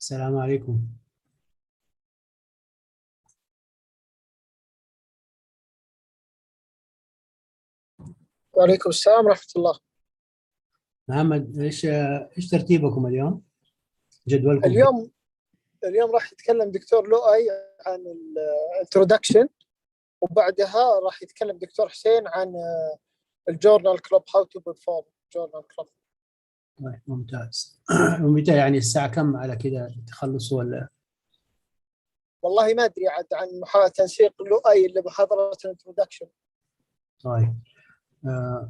السلام عليكم. وعليكم السلام ورحمة الله. محمد، ايش ترتيبكم اليوم؟ جدولكم كيف؟ اليوم راح يتكلم دكتور لؤي عن الانترودكشن، وبعدها راح يتكلم دكتور حسين عن الجورنال كلوب، هاو تو بيرفورم جورنال كلوب. طيب، ممتاز. ومتى يعني الساعة كم على كده تخلصوا ولا؟ والله ما ادري عاد عن تنسيق لؤي لمحاضرة الانترودكشن. طيب.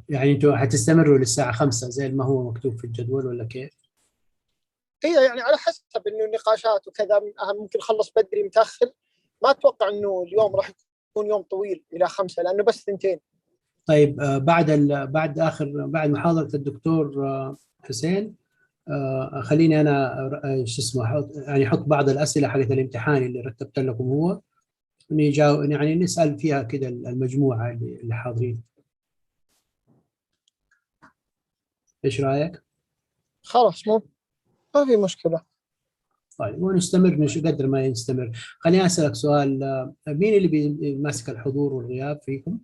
يعني انتوا حتستمروا للساعة 5 زي ما هو مكتوب في الجدول ولا كيف؟ هي يعني على حسب انه نقاشات وكذا، ممكن نخلص بدري متاخر. ما اتوقع انه اليوم راح يكون يوم طويل الى 5 لانه بس 2. طيب، بعد محاضرة الدكتور حسين، خليني انا شو اسمه يعني احط بعض الأسئلة حقت الامتحان اللي رتبت لكم هو، ونجاوب يعني نسأل فيها كده المجموعة اللي حاضرين. ايش رأيك؟ خلاص، ما في مشكلة. طيب، ونستمر قدر ما نستمر. خليني أسألك سؤال. مين اللي ماسك الحضور والغياب فيكم؟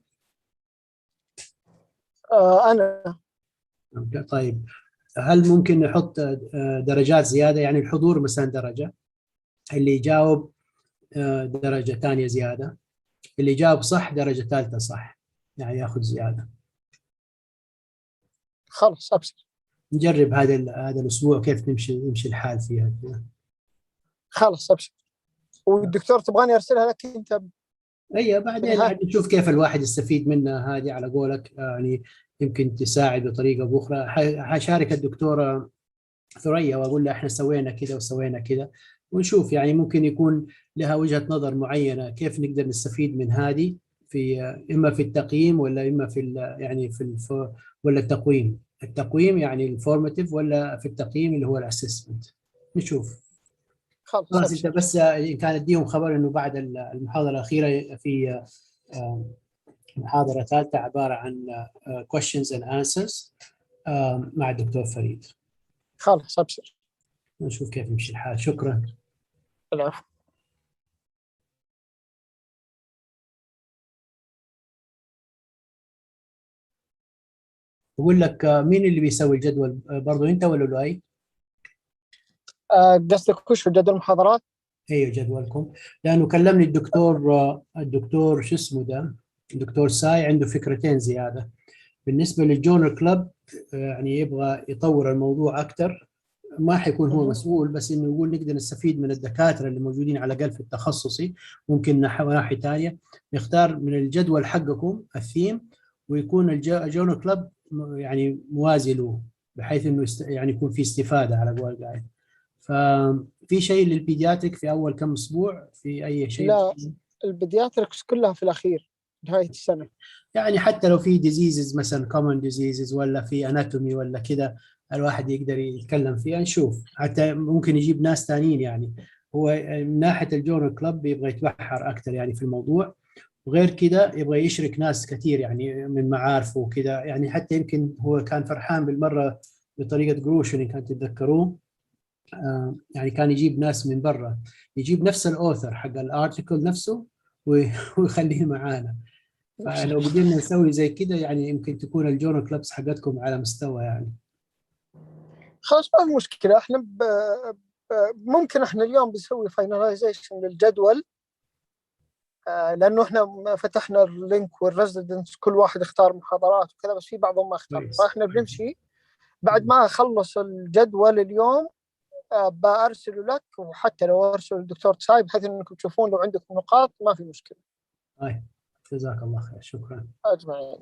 انا طيب، هل ممكن نحط درجات زيادة؟ يعني الحضور مثلا درجة، اللي يجاوب درجة ثانية زيادة، اللي يجاوب صح درجة ثالثة صح، يعني ياخذ زيادة. خلاص ابشر. نجرب هذا الأسبوع كيف يمشي الحال فيها كده. خلاص ابشر. والدكتور تبغاني ارسلها لك انت هي في بعدين النهايه؟ عاد نشوف كيف الواحد يستفيد منها هذه على قولك، يعني يمكن تساعد بطريقة بأخرى. حشارك الدكتورة ثريا واقول لها احنا سوينا كذا وسوينا كذا، ونشوف يعني ممكن يكون لها وجهة نظر معينة كيف نقدر نستفيد من هذه، في اما في التقييم ولا اما في يعني ولا التقويم يعني الفورماتيف، ولا في التقييم اللي هو الاسسمنت. نشوف. خلاص خلاص، انت ابشر. بس ان كان اديهم خبر انه بعد المحاضرة الأخيرة في محاضرة ثالثة عبارة عن questions and answers مع الدكتور فريد. خلاص ابشر. نشوف كيف يمشي الحال. شكرا. العفو. بقول لك، مين اللي بيسوي الجدول؟ برضو انت ولا لؤي؟ قصدك وش في جدول المحاضرات؟ ايوه، جدولكم. لانه كلمني الدكتور شو اسمه ده، الدكتور ساي عنده فكرتين زياده بالنسبه للجونر كلب. يعني يبغى يطور الموضوع اكثر. ما حيكون هو مسؤول، بس انه يقول نقدر نستفيد من الدكاتره اللي موجودين على الاقل في التخصصي. ممكن ناحيه ثانيه نختار من الجدول حقكم الثيم، ويكون الجونر كلب يعني موازي له، بحيث انه يعني يكون في استفاده على قول قاعد. ففي شيء للبيدياتريك في اول كم اسبوع؟ في اي شيء؟ لا، البيدياتريكس كلها في الاخير نهايه السنه. يعني حتى لو في ديزيزز مثلا كومن ديزيزز، ولا في اناتومي ولا كذا، الواحد يقدر يتكلم فيها. نشوف حتى ممكن يجيب ناس ثانيين يعني. هو من ناحيه الجورنال كلب يبغى يتبحر اكثر يعني في الموضوع، وغير كذا يبغى يشرك ناس كثير يعني من معارفه وكذا. يعني حتى يمكن هو كان فرحان بالمره بطريقه جروشن، إن كان تتذكروه. يعني كان يجيب ناس من برا، يجيب نفس الاوثر حق الارتكل نفسه ويخليه معانا. فلو قدرنا نسوي زي كده يعني يمكن تكون الجورنال كلابس حقتكم على مستوى يعني. خلاص ما في مشكله. احنا ممكن احنا اليوم بنسوي فاينلايزيشن للجدول، لانه احنا فتحنا اللينك والريزيدنس كل واحد اختار محاضرات وكذا، بس في بعضهم ما اختار، كويس. فاحنا بنمشي. بعد ما اخلص الجدول اليوم بارسله لك، وحتى لو ارسل الدكتور سايب بحيث انكم تشوفون لو عندكم نقاط ما في مشكله. طيب، جزاك الله خير. شكرا. اجمعين.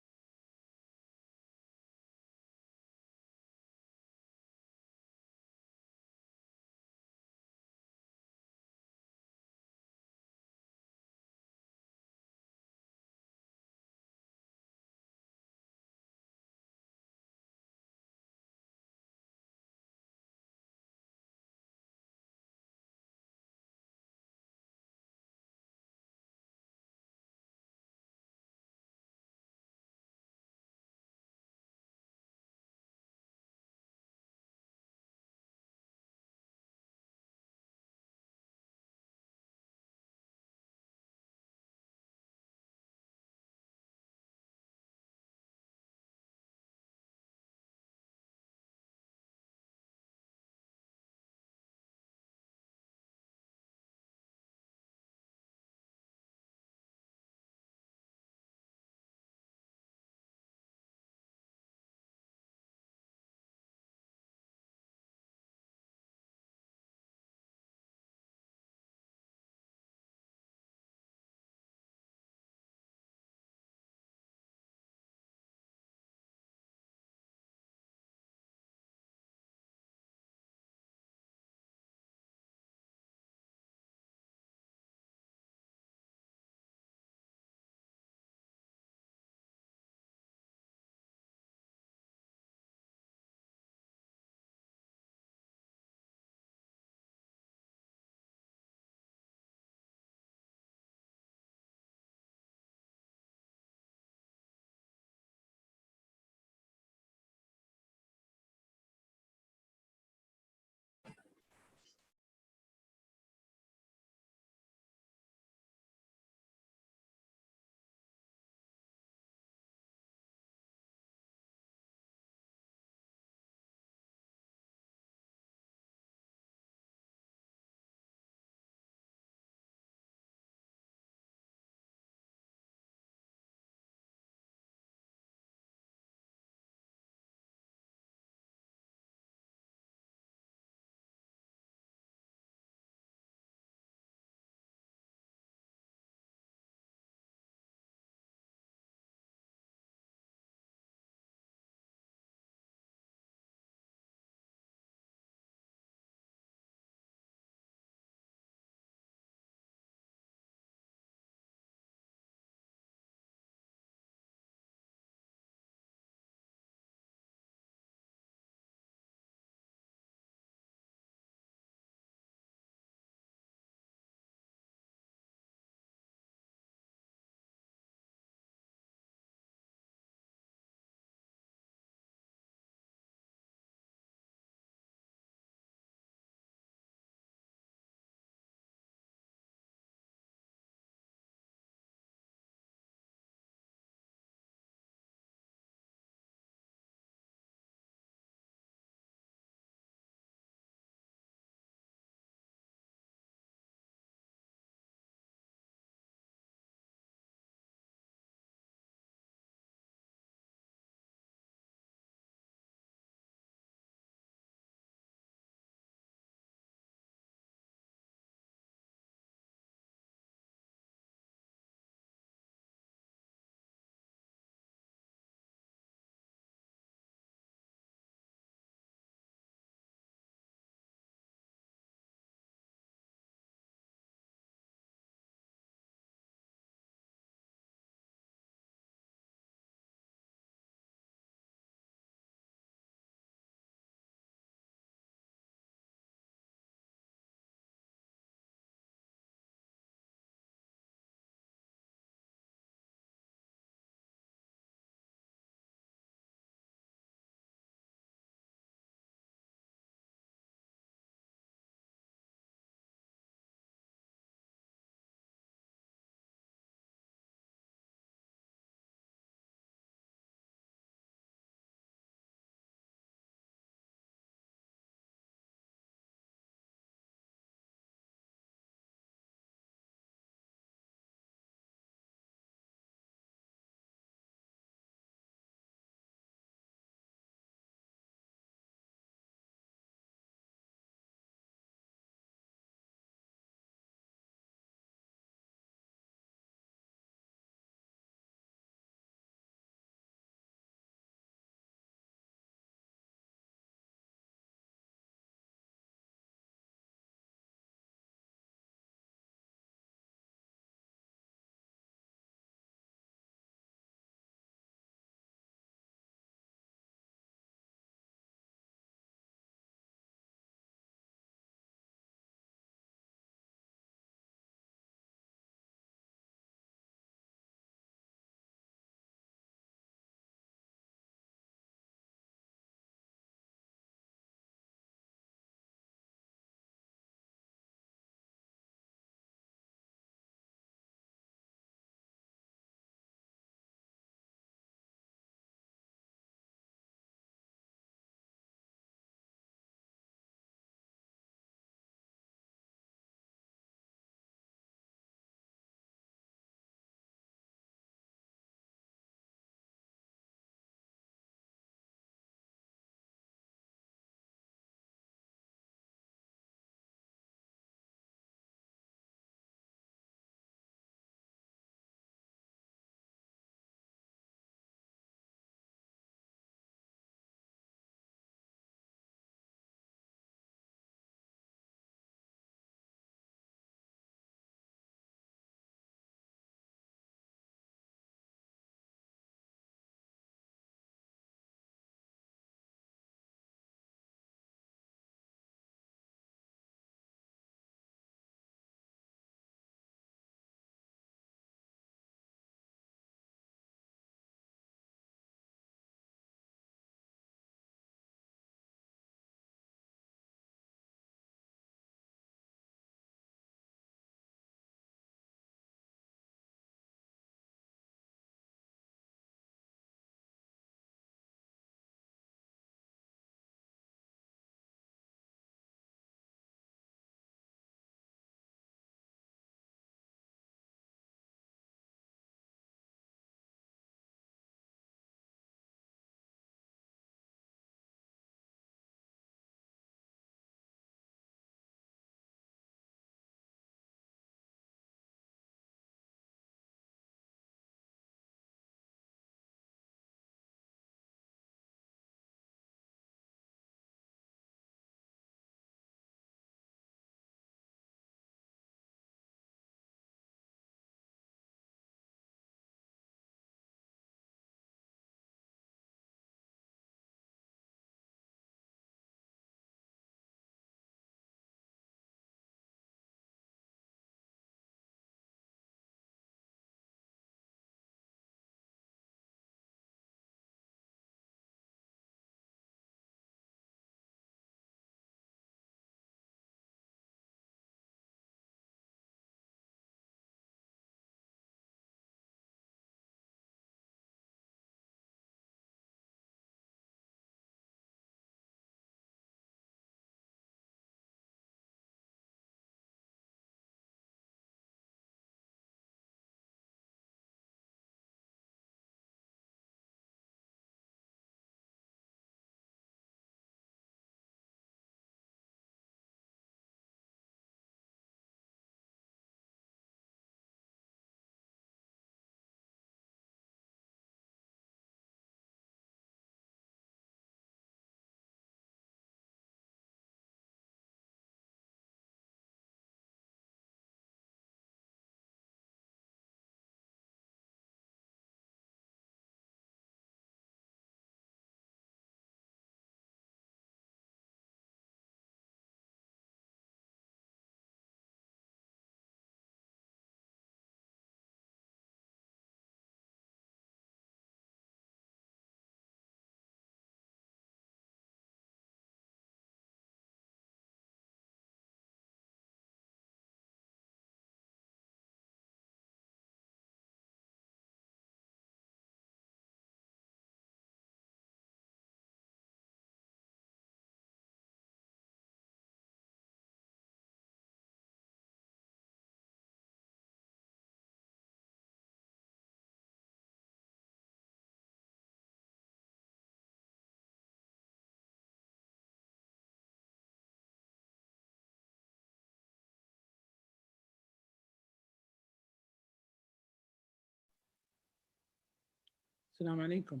السلام عليكم.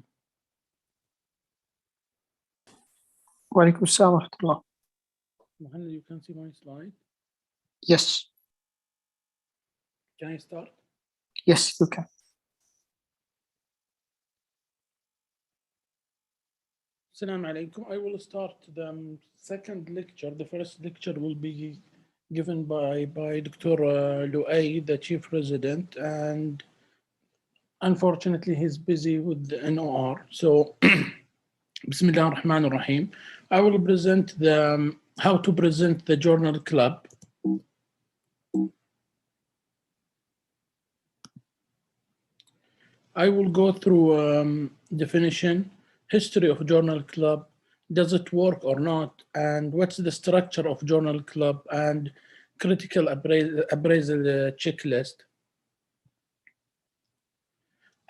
وعليكم السلام ورحمة الله. Mohammed, you can see my slide. Yes. Can I start? Yes, you can. Assalamu alaikum. I will start the second lecture. The first lecture will be given by Dr. Luay, the chief resident, and unfortunately he's busy with the NOR. So Bismillah ar-Rahman ar-Rahim. I will present the how to present the journal club. I will go through definition, history of journal club, does it work or not, and what's the structure of journal club, and critical appraisal checklist.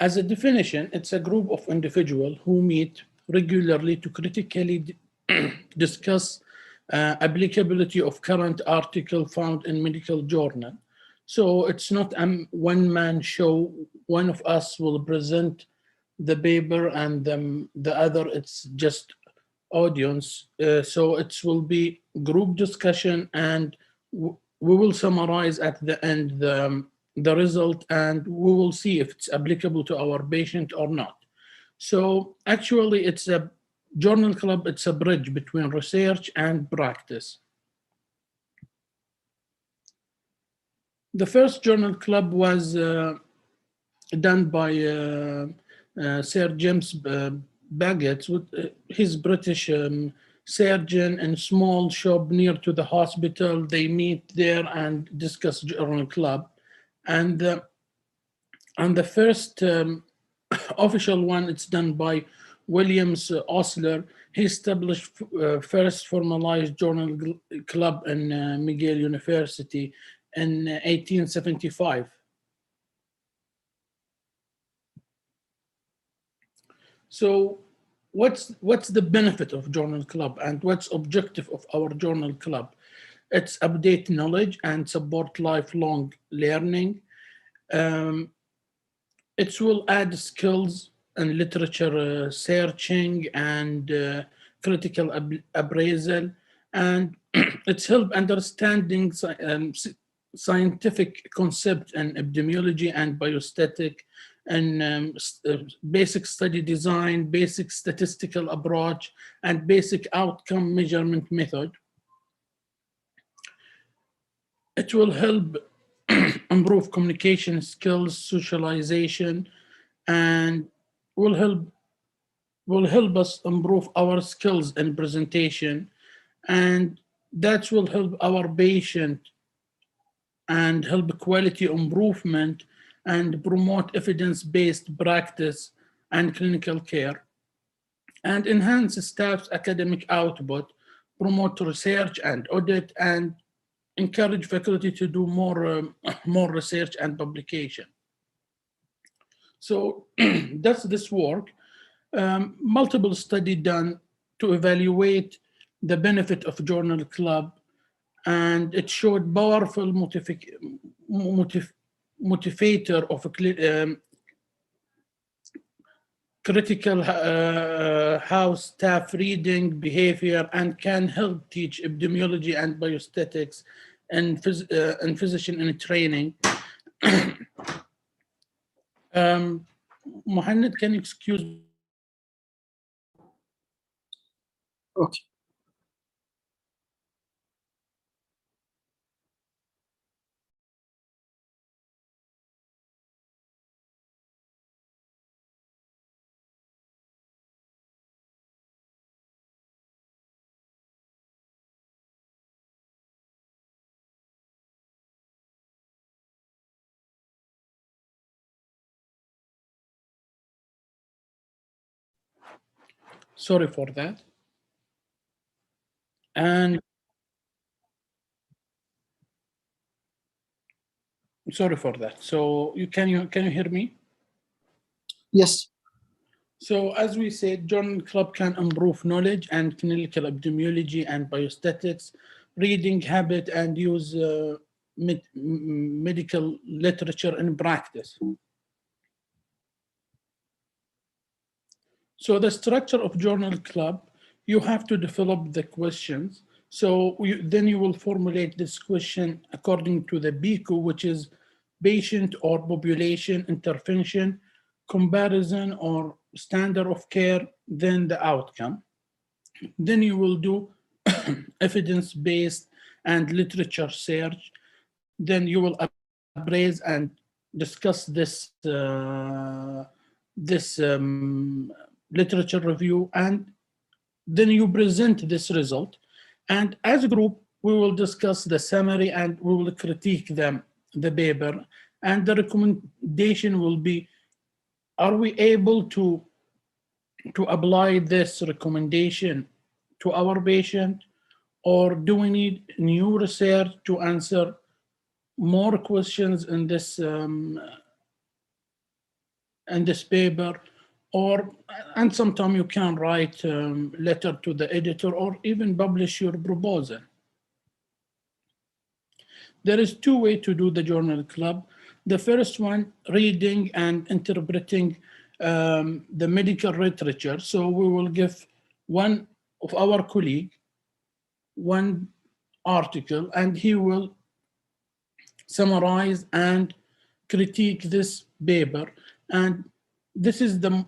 As a definition, it's a group of individuals who meet regularly to critically discuss applicability of current article found in medical journal. So it's not a one-man show. One of us will present the paper and the other, it's just audience. So it will be group discussion, and we will summarize at the end the result, and we will see if it's applicable to our patient or not. So actually it's a journal club, it's a bridge between research and practice. The first journal club was done by Sir James Baggett, with his British surgeon in a small shop near to the hospital. They meet there and discuss journal club. And the first official one, it's done by Williams Osler. He established first formalized journal club in McGill University in 1875. So what's the benefit of journal club, and what's objective of our journal club? It's update knowledge and support lifelong learning. It will add skills and literature searching and critical appraisal, and it's help understanding scientific concept and epidemiology and biostatic and basic study design, basic statistical approach, and basic outcome measurement method. It will help improve communication skills, socialization, and will help us improve our skills in presentation, and that will help our patient and help quality improvement and promote evidence-based practice and clinical care, and enhance staff's academic output, promote research and audit, and encourage faculty to do more research and publication. So that's this work. Multiple study done to evaluate the benefit of journal club, and it showed powerful motivator of critical how staff reading behavior, and can help teach epidemiology and biostatics and physician in training. Mohammed, can you excuse me? Okay. Sorry for that. And sorry for that. So can you hear me? Yes. So as we said, journal club can improve knowledge and clinical epidemiology and biostatics, reading habit, and use medical literature in practice. So the structure of journal club, you have to develop the questions. So then you will formulate this question according to the BICU, which is patient or population, intervention, comparison or standard of care, then the outcome. Then you will do evidence-based and literature search. Then you will appraise and discuss this literature review, and then you present this result. And as a group, we will discuss the summary and we will critique the paper. And the recommendation will be, are we able to apply this recommendation to our patient, or do we need new research to answer more questions in this paper? And sometimes you can write letter to the editor or even publish your proposal. There is two ways to do the journal club. The first one, reading and interpreting the medical literature. So we will give one of our colleague one article, and he will summarize and critique this paper. And this is the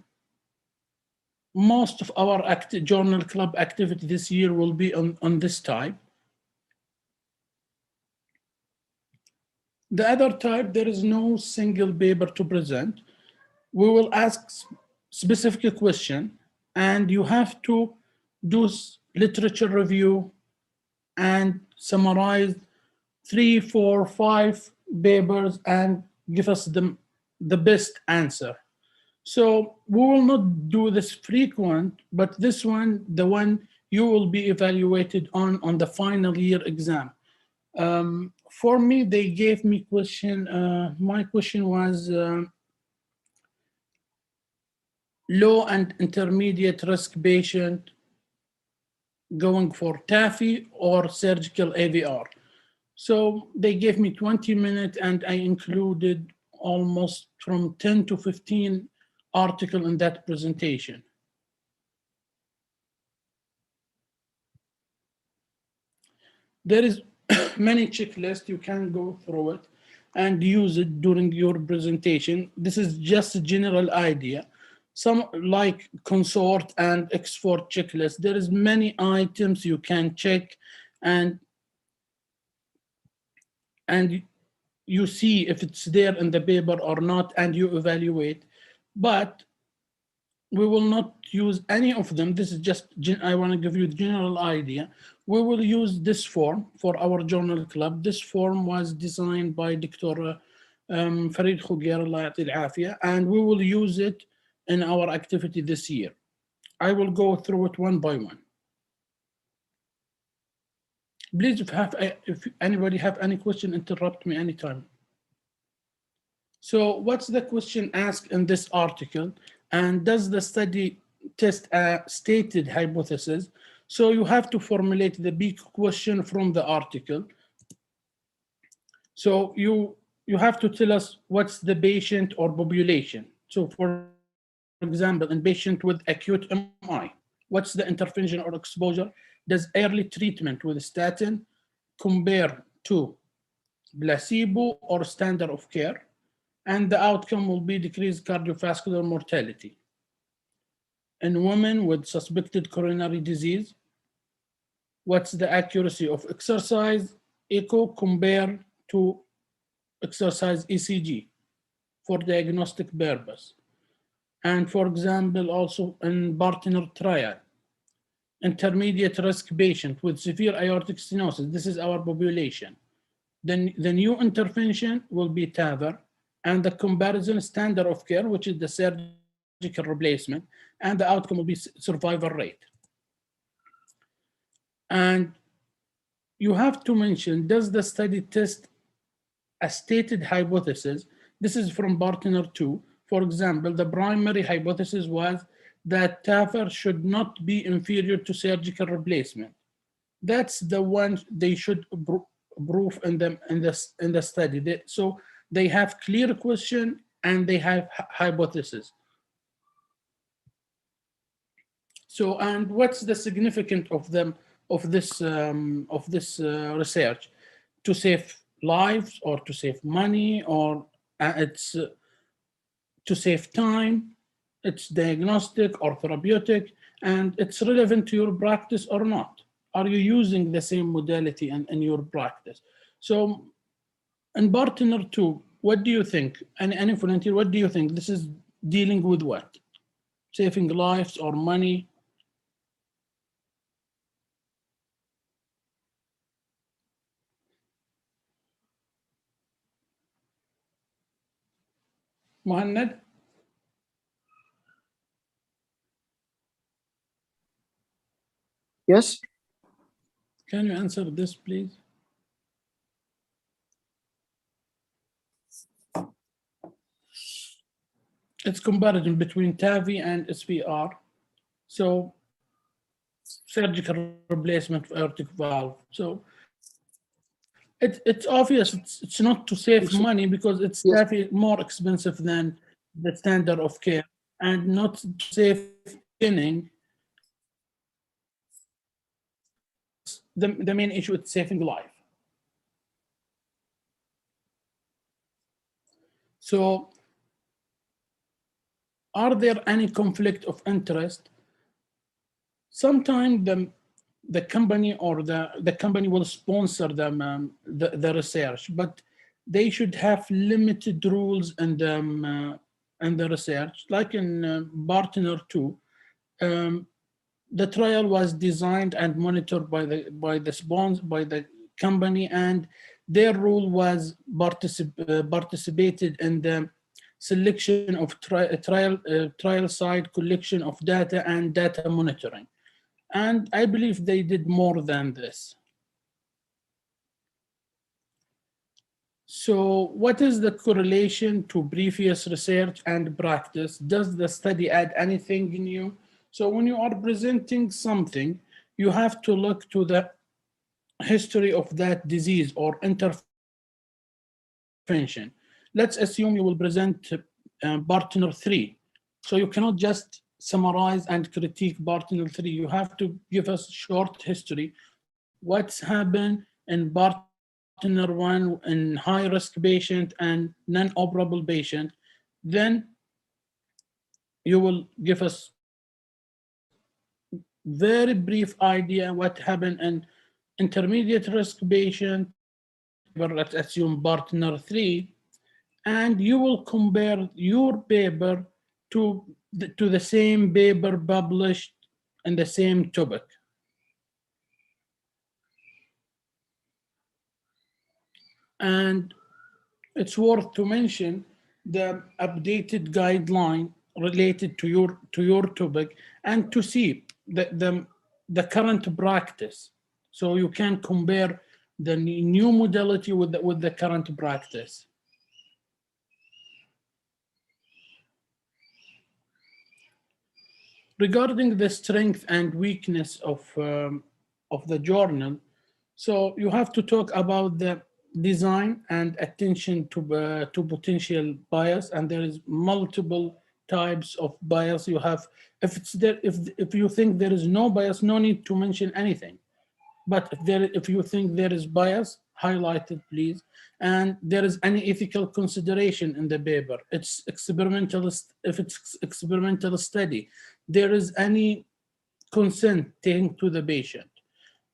most of our journal club activity this year will be on this type. The other type, there is no single paper to present. We will ask specific question, and you have to do literature review and summarize 3, 4, 5 papers and give us the best answer. So we will not do this frequent, but this one, the one you will be evaluated on the final year exam. For me, they gave me question, my question was low and intermediate risk patient going for TAFI or surgical AVR. So they gave me 20 minutes and I included almost from 10 to 15 articles in that presentation. There is many checklists, you can go through it and use it during your presentation. This is just a general idea. Some like consort and export checklist, there is many items you can check and you see if it's there in the paper or not, and you evaluate. But we will not use any of them. This is just, I want to give you the general idea. We will use this form for our journal club. This form was designed by Dr. Farid Khoguer, Allah ya'ti al-afiyah, and we will use it in our activity this year. I will go through it one by one. Please, if anybody have any question, interrupt me anytime. So what's the question asked in this article? And does the study test a stated hypothesis? So you have to formulate the big question from the article. So you have to tell us what's the patient or population. So for example, in patient with acute MI, what's the intervention or exposure? Does early treatment with statin compare to placebo or standard of care? And the outcome will be decreased cardiovascular mortality. In women with suspected coronary disease, what's the accuracy of exercise echo compared to exercise ECG for diagnostic purpose? And for example, also in partner trial, intermediate risk patient with severe aortic stenosis, this is our population. Then the new intervention will be TAVR, and the comparison standard of care, which is the surgical replacement, and the outcome will be survival rate. And you have to mention, does the study test a stated hypothesis? This is from partner 2. For example, the primary hypothesis was that TAVR should not be inferior to surgical replacement. That's the one they should prove in the study. So they have clear question and they have hypothesis. So, and what's the significance of them of this research? To save lives, or to save money, or it's to save time, it's diagnostic or therapeutic, and it's relevant to your practice or not. Are you using the same modality in your practice? So in partner 2, what do you think? Any volunteer, what do you think? This is dealing with what? Saving lives or money? Mohammed? Yes. Can you answer this, please? It's comparison between TAVI and SVR. So surgical replacement of aortic valve. So it's obvious it's not to save money, because it's Yes. TAVI more expensive than the standard of care, and not to save beginning. The main issue is saving life. So are there any conflict of interest? Sometimes the company or the company will sponsor them the research, but they should have limited rules in the research. Like in partner 2, the trial was designed and monitored by the company, and their rule was participated in the selection of trial site, collection of data, and data monitoring. And I believe they did more than this. So what is the correlation to previous research and practice? Does the study add anything new? So when you are presenting something, you have to look to the history of that disease or intervention. Let's assume you will present partner 3. So you cannot just summarize and critique partner 3. You have to give us short history. What's happened in partner 1 in high-risk patient and non-operable patient. Then you will give us very brief idea what happened in intermediate risk patient, let's assume partner 3, and you will compare your paper to the same paper published in the same topic. And it's worth to mention the updated guideline related to your topic, and to see the current practice, so you can compare the new modality with the current practice. Regarding the strength and weakness of the journal, so you have to talk about the design and attention to potential bias, and there is multiple types of bias. You have, if you think there is no bias, no need to mention anything. But if you think there is bias, highlight it, please. And there is any ethical consideration in the paper. It's experimental. If it's experimental study, there is any consent taken to the patient,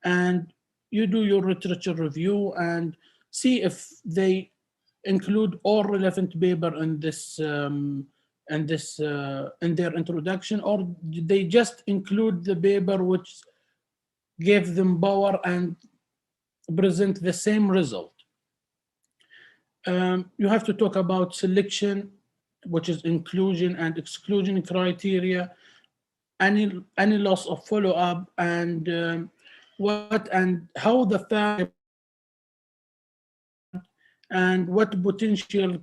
and you do your literature review and see if they include all relevant paper in this in their introduction, or they just include the paper which gave them power and present the same result. You have to talk about selection, which is inclusion and exclusion criteria, any loss of follow-up, and what and how the family and what potential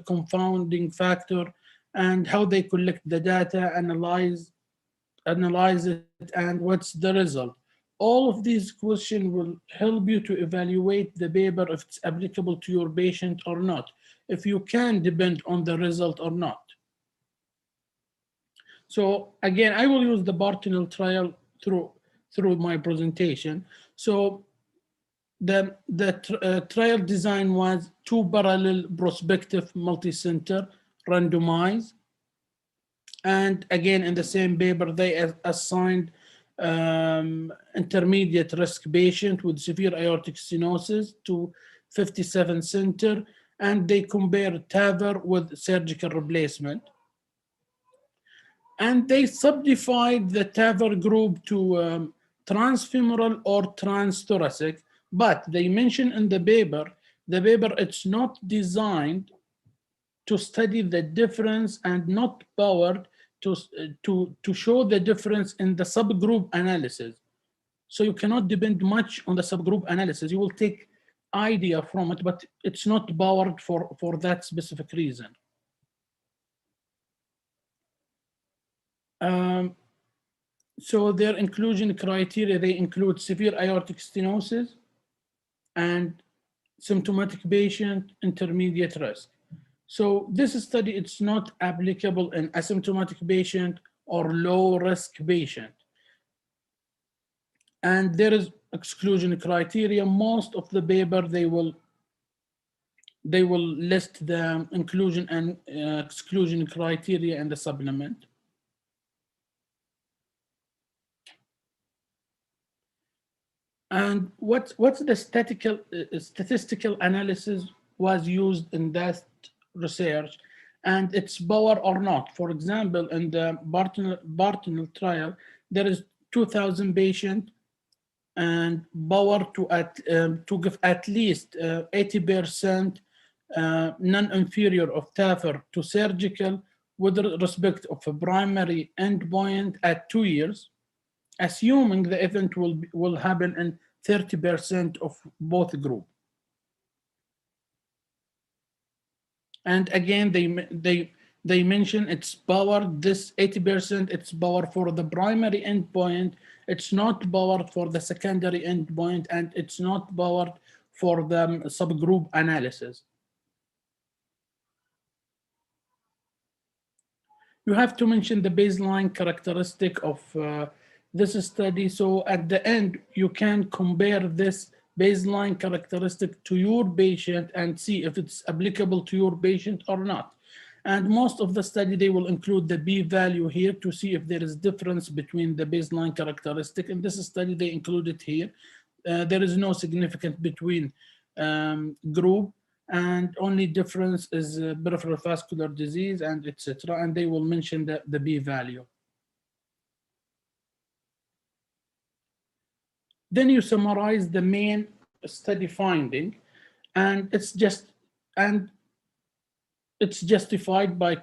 confounding factor, and how they collect the data, analyze it, and what's the result. All of these questions will help you to evaluate the paper, if it's applicable to your patient or not, if you can depend on the result or not. So again, I will use the Bartonell trial through my presentation. So the trial design was 2 parallel prospective multi-center randomized. And again, in the same paper, they assigned intermediate risk patient with severe aortic stenosis to 57 center, and they compared TAVR with surgical replacement. And they subdivided the TAVR group to transfemoral or transthoracic, but they mention in the paper, it's not designed to study the difference and not powered to show the difference in the subgroup analysis. So you cannot depend much on the subgroup analysis. You will take idea from it, but it's not powered for that specific reason. So their inclusion criteria, they include severe aortic stenosis and symptomatic patient, intermediate risk. So this study, it's not applicable in asymptomatic patient or low risk patient. And there is exclusion criteria. Most of the paper, they will list the inclusion and exclusion criteria in the supplement. And what's the statistical analysis was used in that research, and its power or not. For example, in the Bartonell trial, there is 2,000 patients and power to give at least 80% non-inferior of TAVR to surgical with respect of a primary endpoint at 2 years, assuming the event will happen in 30% of both groups. And again, they mention it's powered, this 80%, it's powered for the primary endpoint, it's not powered for the secondary endpoint, and it's not powered for the subgroup analysis. You have to mention the baseline characteristic of this study. So at the end, you can compare this baseline characteristic to your patient and see if it's applicable to your patient or not. And most of the study, they will include the p-value here to see if there is difference between the baseline characteristic. In this study, they included here. There is no significant between group, and only difference is peripheral vascular disease and etc. And they will mention the p-value. Then you summarize the main study finding, and it's justified by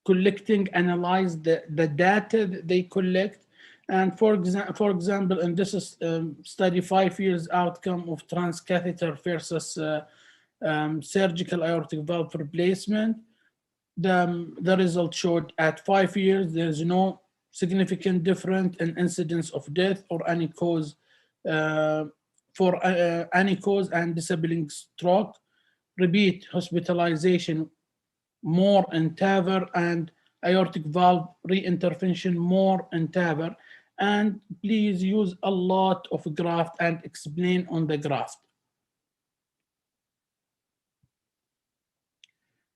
collecting, analyze the data that they collect. And for example, in this study, 5 years outcome of transcatheter versus surgical aortic valve replacement, the result showed at 5 years there is no significant difference in incidence of death or any cause and disabling stroke. Repeat hospitalization more in TAVR, and aortic valve reintervention more in TAVR. And please use a lot of graft and explain on the graft.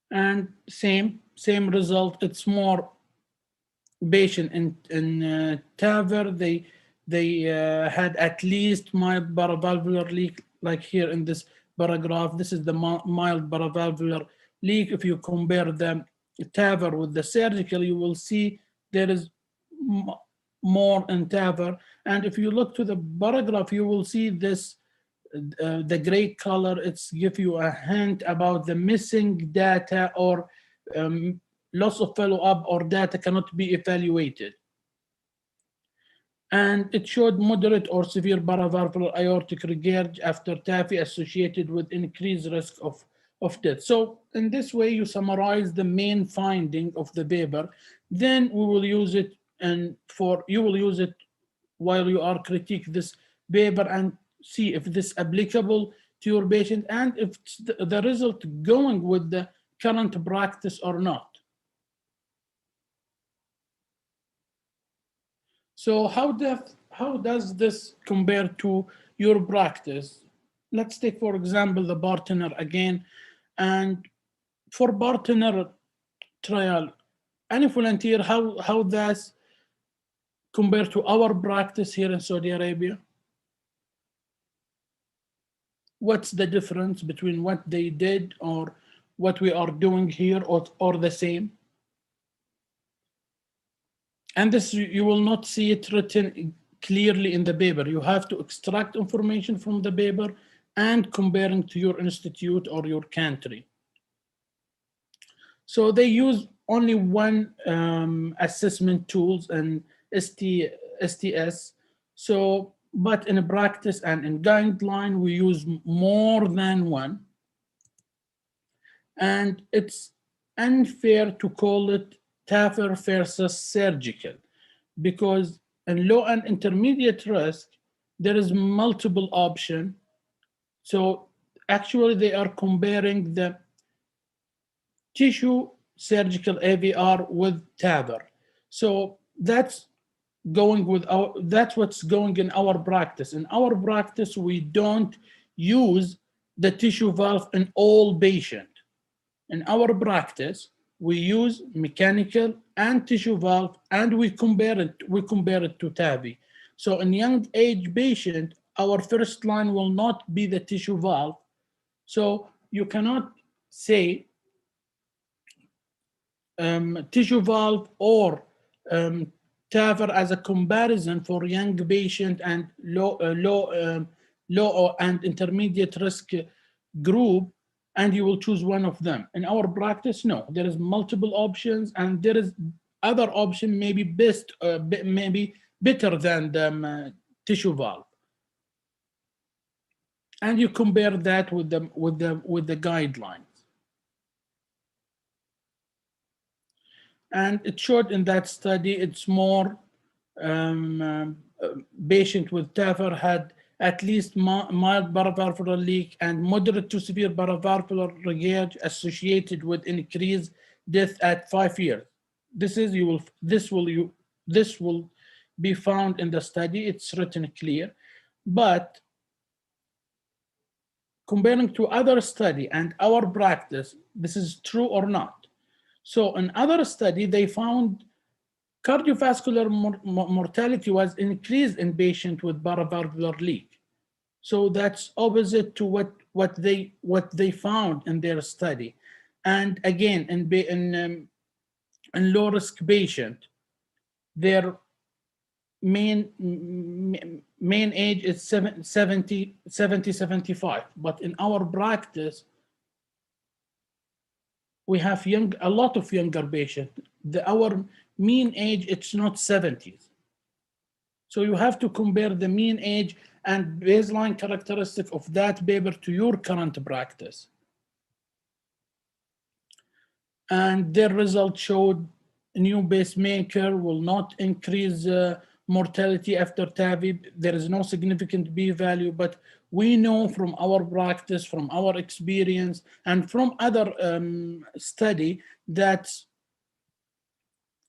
And same result, it's more patient in TAVR. They had at least mild paravalvular leak, like here in this paragraph. This is the mild paravalvular leak. If you compare the TAVR with the surgical, you will see there is more in TAVR. And if you look to the paragraph, you will see this, the gray color, it's give you a hint about the missing data or loss of follow-up or data cannot be evaluated. And it showed moderate or severe paravalvular aortic regurg after TAVI associated with increased risk of death. So in this way, you summarize the main finding of the paper. Then we will use it, and you will use it while you are critique this paper and see if this applicable to your patient and if the result going with the current practice or not. So how does this compare to your practice? Let's take, for example, the partner again. And for partner trial, any volunteer, how does compare to our practice here in Saudi Arabia? What's the difference between what they did or what we are doing here, or the same? And this, you will not see it written clearly in the paper. You have to extract information from the paper and comparing to your institute or your country. So they use only one assessment tools and STS. So, but in practice and in guideline, we use more than one. And it's unfair to call it TAFR versus surgical, because in low and intermediate risk, there is multiple option. So actually they are comparing the tissue surgical AVR with TAVR. So that's what's going in our practice. In our practice, we don't use the tissue valve in all patients. In our practice, we use mechanical and tissue valve, and we compare it to TAVI. So in young age patient, our first line will not be the tissue valve. So you cannot say tissue valve or TAVR as a comparison for young patient and low and intermediate risk group, and you will choose one of them. In our practice, no, there is multiple options, and there is other option maybe maybe better than the tissue valve. And you compare that with the guidelines. And it showed in that study, it's more patient with TAVR had at least mild paravalvular leak and moderate to severe paravalvular regurg associated with increased death at 5 years. This will be found in the study. It's written clear, but comparing to other study and our practice, this is true or not. So in other study, they found cardiovascular mortality was increased in patients with paravalvular leak. So that's opposite to what they found in their study. And again, in low risk patient, their main age is 70, 75. But in our practice, we have a lot of younger patients. Our mean age, it's not 70s. So you have to compare the mean age and baseline characteristic of that paper to your current practice. And their result showed a new pacemaker will not increase mortality after TAVI. There is no significant p-value, but we know from our practice, from our experience, and from other study that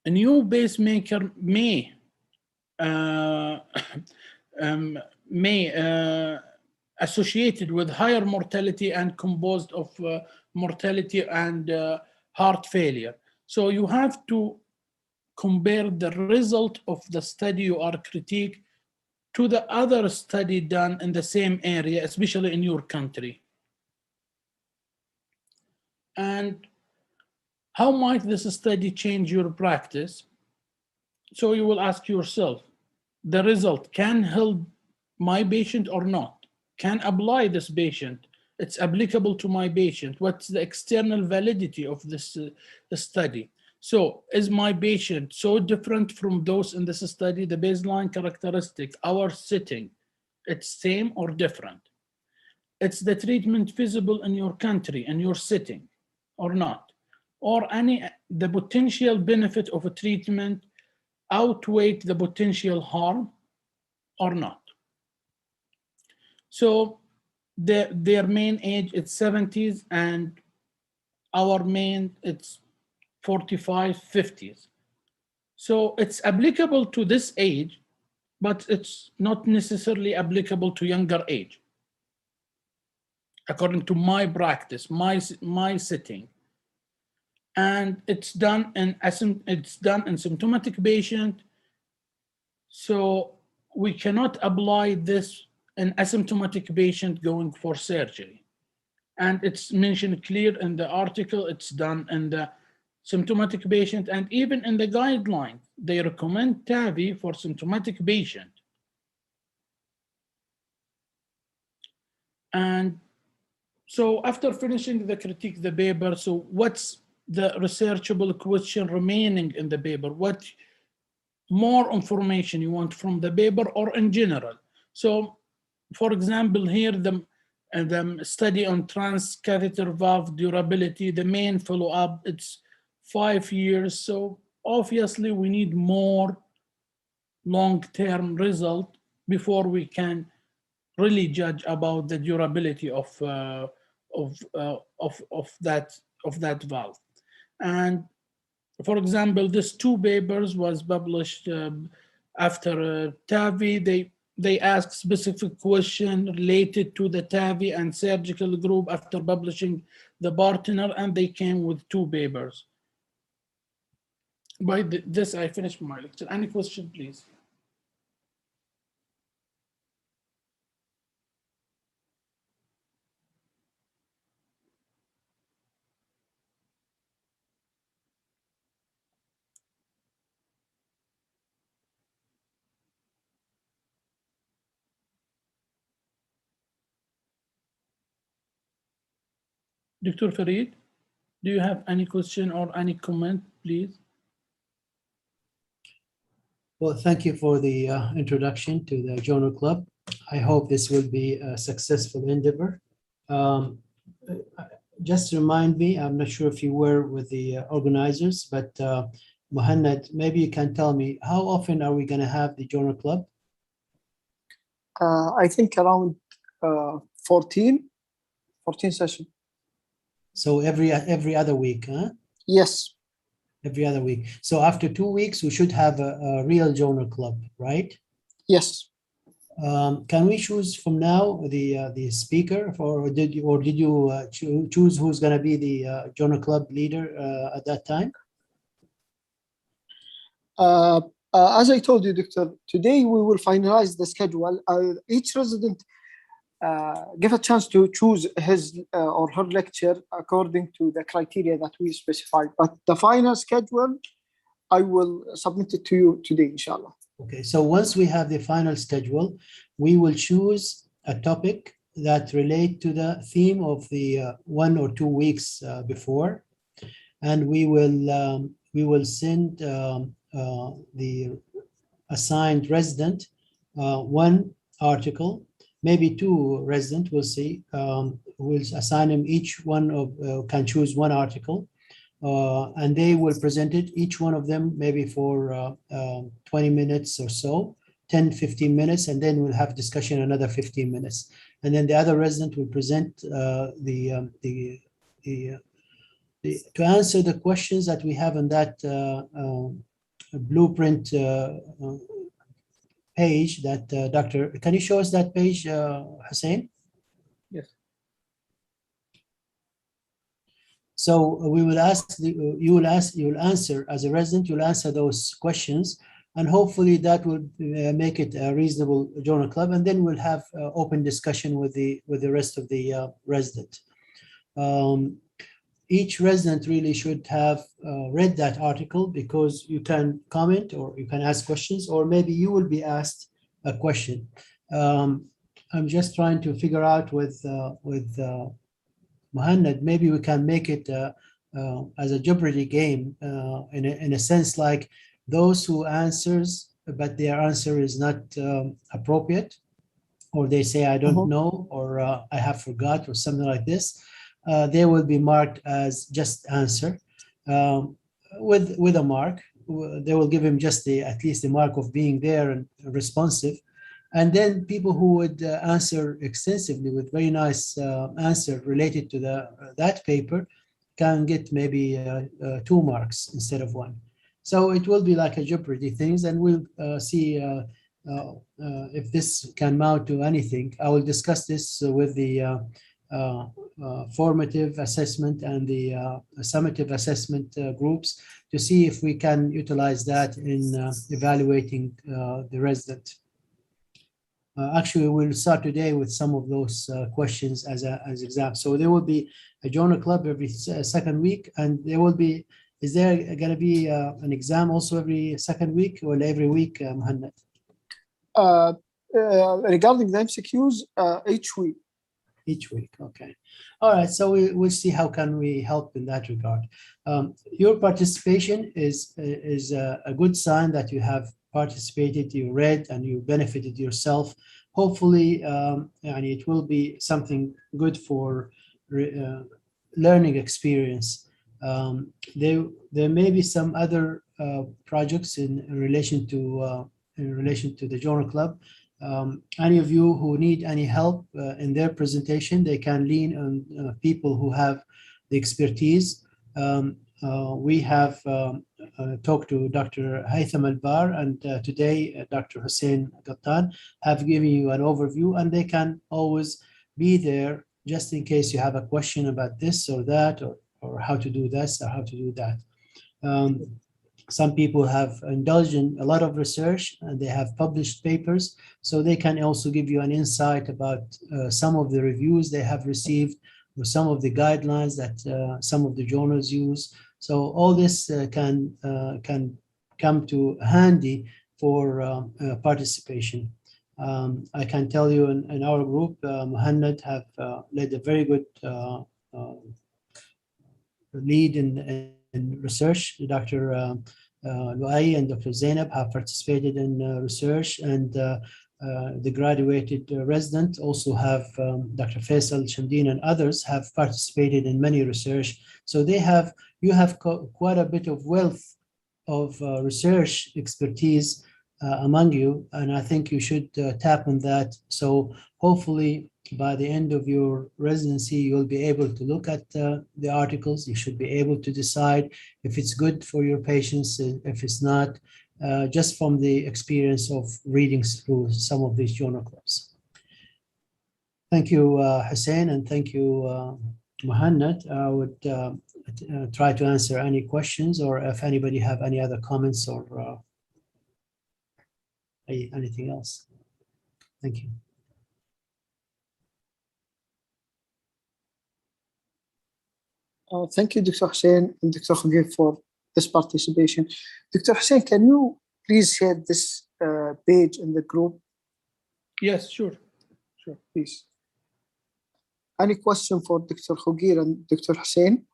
a new pacemaker may associated with higher mortality and composed of mortality and heart failure. So you have to compare the result of the study you are critiquing to the other study done in the same area, especially in your country. And how might this study change your practice? So you will ask yourself, the result can help my patient or not? Can apply this patient? It's applicable to my patient. What's the external validity of this study? So is my patient so different from those in this study? The baseline characteristic, our setting, it's same or different? It's the treatment feasible in your country, in your setting or not? Or the potential benefit of a treatment outweigh the potential harm or not? So their main age is 70s, and our main it's 45, 50s. So it's applicable to this age, but it's not necessarily applicable to younger age. According to my practice, my setting, and it's done in symptomatic patient. So we cannot apply this in asymptomatic patient going for surgery. And it's mentioned clear in the article. It's done in the symptomatic patient, and even in the guideline, they recommend TAVI for symptomatic patient. And so after finishing the critique the paper, so what's the researchable question remaining in the paper? What more information you want from the paper or in general? So for example, here the study on transcatheter valve durability, the main follow-up, it's 5 years. So obviously we need more long-term result before we can really judge about the durability of that valve. And for example, this 2 papers was published after TAVI. They asked specific question related to the TAVI and surgical group after publishing the partner, and they came with 2 papers. By this, I finished my lecture. Any question, please? Dr. Farid, do you have any question or any comment, please? Well, thank you for the introduction to the Journal Club. I hope this will be a successful endeavor. Just remind me, I'm not sure if you were with the organizers, but Mohammed, maybe you can tell me, how often are we going to have the Journal Club? I think around 14 sessions. So every other week, huh? Yes. Every other week. So after 2 weeks, we should have a real Journal Club, right? Yes. Can we choose from now the speaker, or did you choose who's going to be the Journal Club leader at that time? As I told you, Doctor, today we will finalize the schedule. Each resident give a chance to choose his or her lecture according to the criteria that we specified. But the final schedule, I will submit it to you today, inshallah. Okay, so once we have the final schedule, we will choose a topic that relate to the theme of the 1 or 2 weeks before, and we will send the assigned resident 1 article, maybe 2 residents, we'll see. We'll assign them each one of, can choose 1 article, and they will present it, each one of them, maybe for 20 minutes or so, 10, 15 minutes, and then we'll have discussion another 15 minutes. And then the other resident will present to answer the questions that we have on that blueprint page that Doctor, can you show us that page, Hussein? Yes. So we will ask, you will answer as a resident, you'll answer those questions, and hopefully that will make it a reasonable Journal Club, and then we'll have open discussion with the rest of the resident. Each resident really should have read that article, because you can comment or you can ask questions, or maybe you will be asked a question. I'm just trying to figure out with Mohammed, maybe we can make it as a Jeopardy game in a sense, like those who answers, but their answer is not appropriate, or they say, I don't know, or I have forgot, or something like this. They will be marked as just answer with a mark. They will give him just at least the mark of being there and responsive. And then people who would answer extensively with very nice answer related to that paper can get maybe 2 marks instead of 1. So it will be like a Jeopardy things, and we'll see if this can mount to anything. I will discuss this with the formative assessment and the summative assessment groups to see if we can utilize that in evaluating the resident. Actually, we'll start today with some of those questions as exams. So there will be a journal club every second week, and there will be, is there going to be an exam also every second week or every week, Muhammad? Regarding the MCQs, each week. Each week, okay. All right, so we'll see how can we help in that regard. Your participation is a good sign that you have participated, you read, and you benefited yourself. Hopefully, it will be something good for learning experience. There may be some other projects in relation to the journal club. Any of you who need any help in their presentation, they can lean on people who have the expertise. We have talked to Dr. Haytham Albar, and today Dr. Hussein Gattan have given you an overview, and they can always be there just in case you have a question about this or that, or how to do this or how to do that. Some people have indulged in a lot of research and they have published papers, so they can also give you an insight about some of the reviews they have received or some of the guidelines that some of the journals use. So all this can come to handy for participation. I can tell you in our group, Muhammad have led a very good lead in research. Dr. Luai and Dr. Zainab have participated in research, and the graduated resident also have Dr. Faisal Shamdeen and others have participated in many research. So you have quite a bit of wealth of research expertise among you, and I think you should tap on that. So hopefully by the end of your residency, you'll be able to look at the articles. You should be able to decide if it's good for your patients, if it's not, just from the experience of reading through some of these journal clubs. Thank you, Hussein, and thank you, Muhammad. I would try to answer any questions, or if anybody have any other comments or anything else. Thank you. Thank you, Dr. Hussein and Dr. Khagir, for this participation. Dr. Hussein, can you please share this page in the group? Yes, sure. Sure. Please. Any question for Dr. Khagir and Dr. Hussein?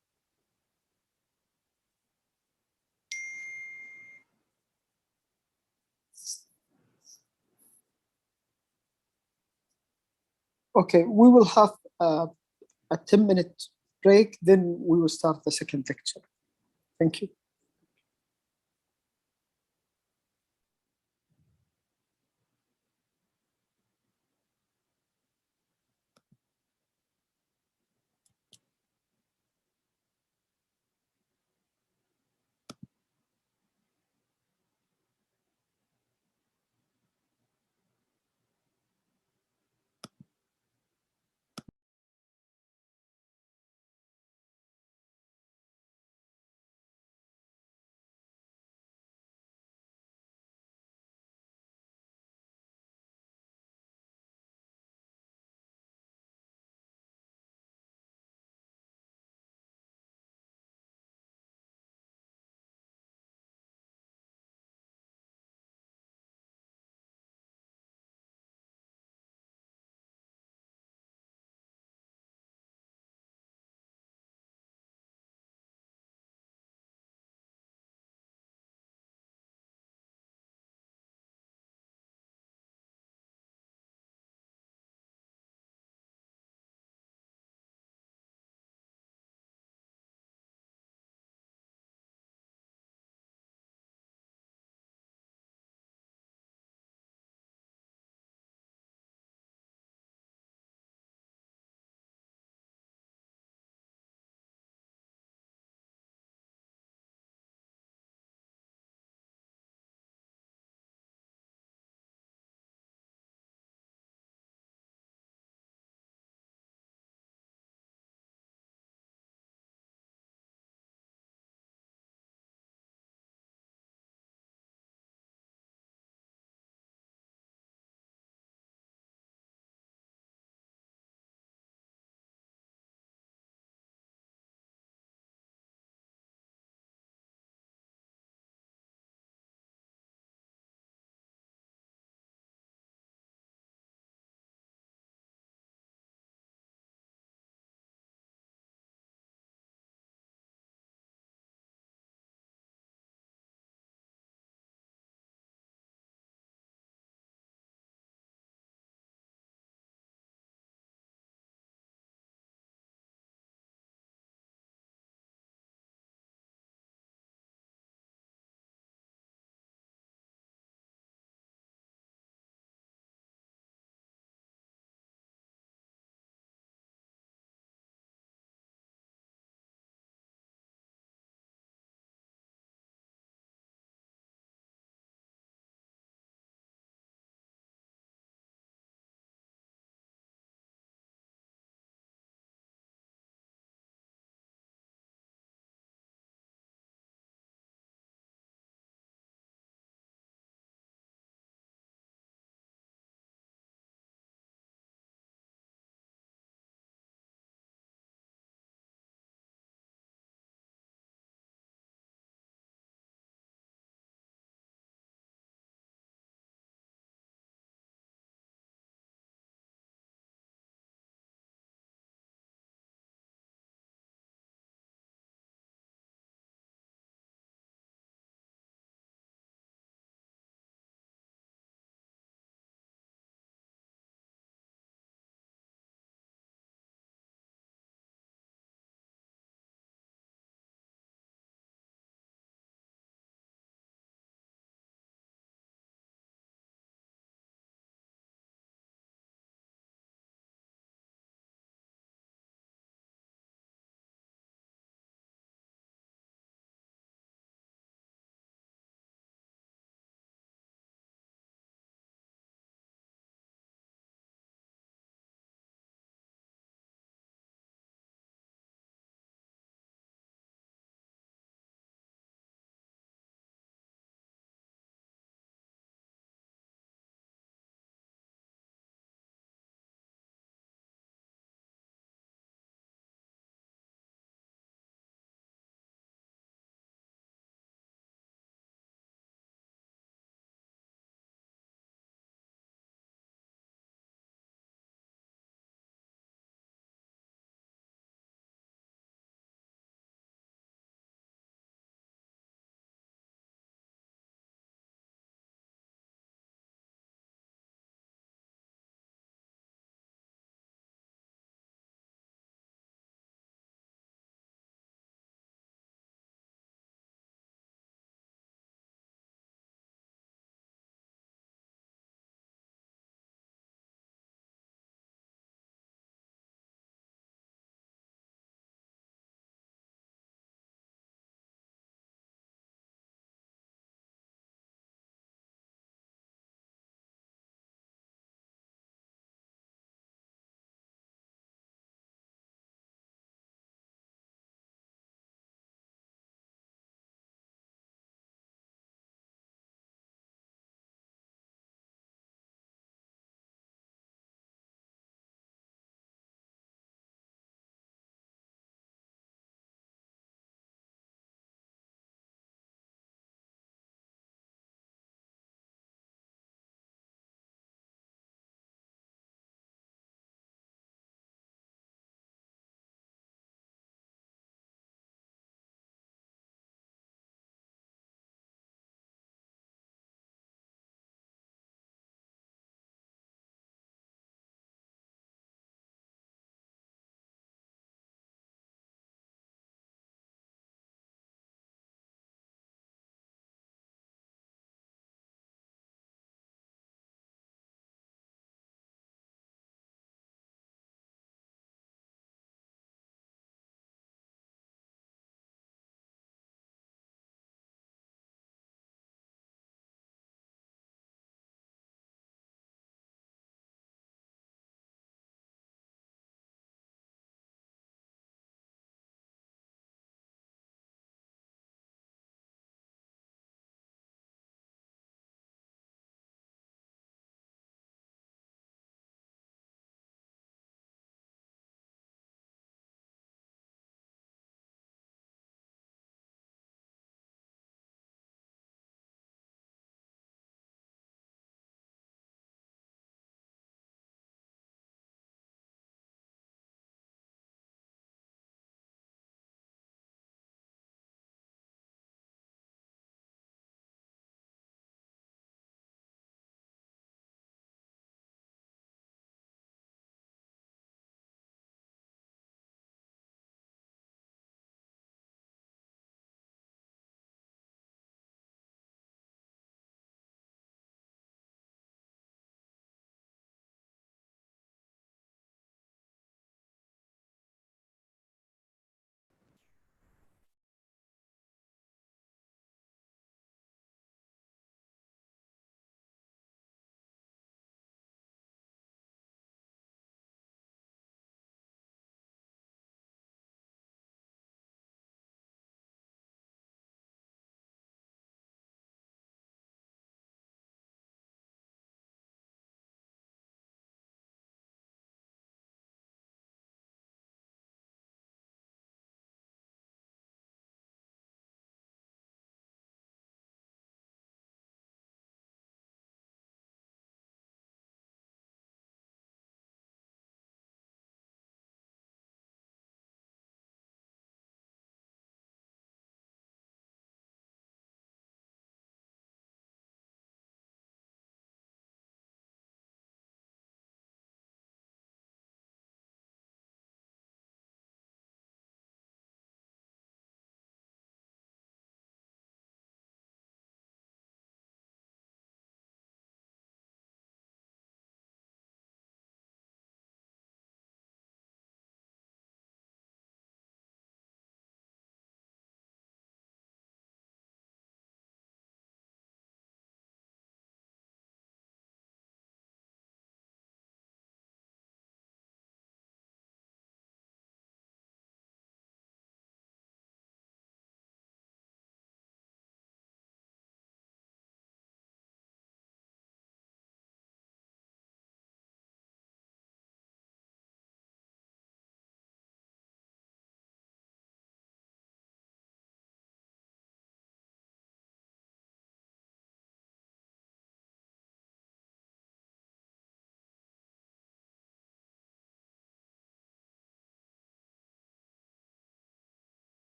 Okay, we will have a 10-minute break, then we will start the second lecture. Thank you.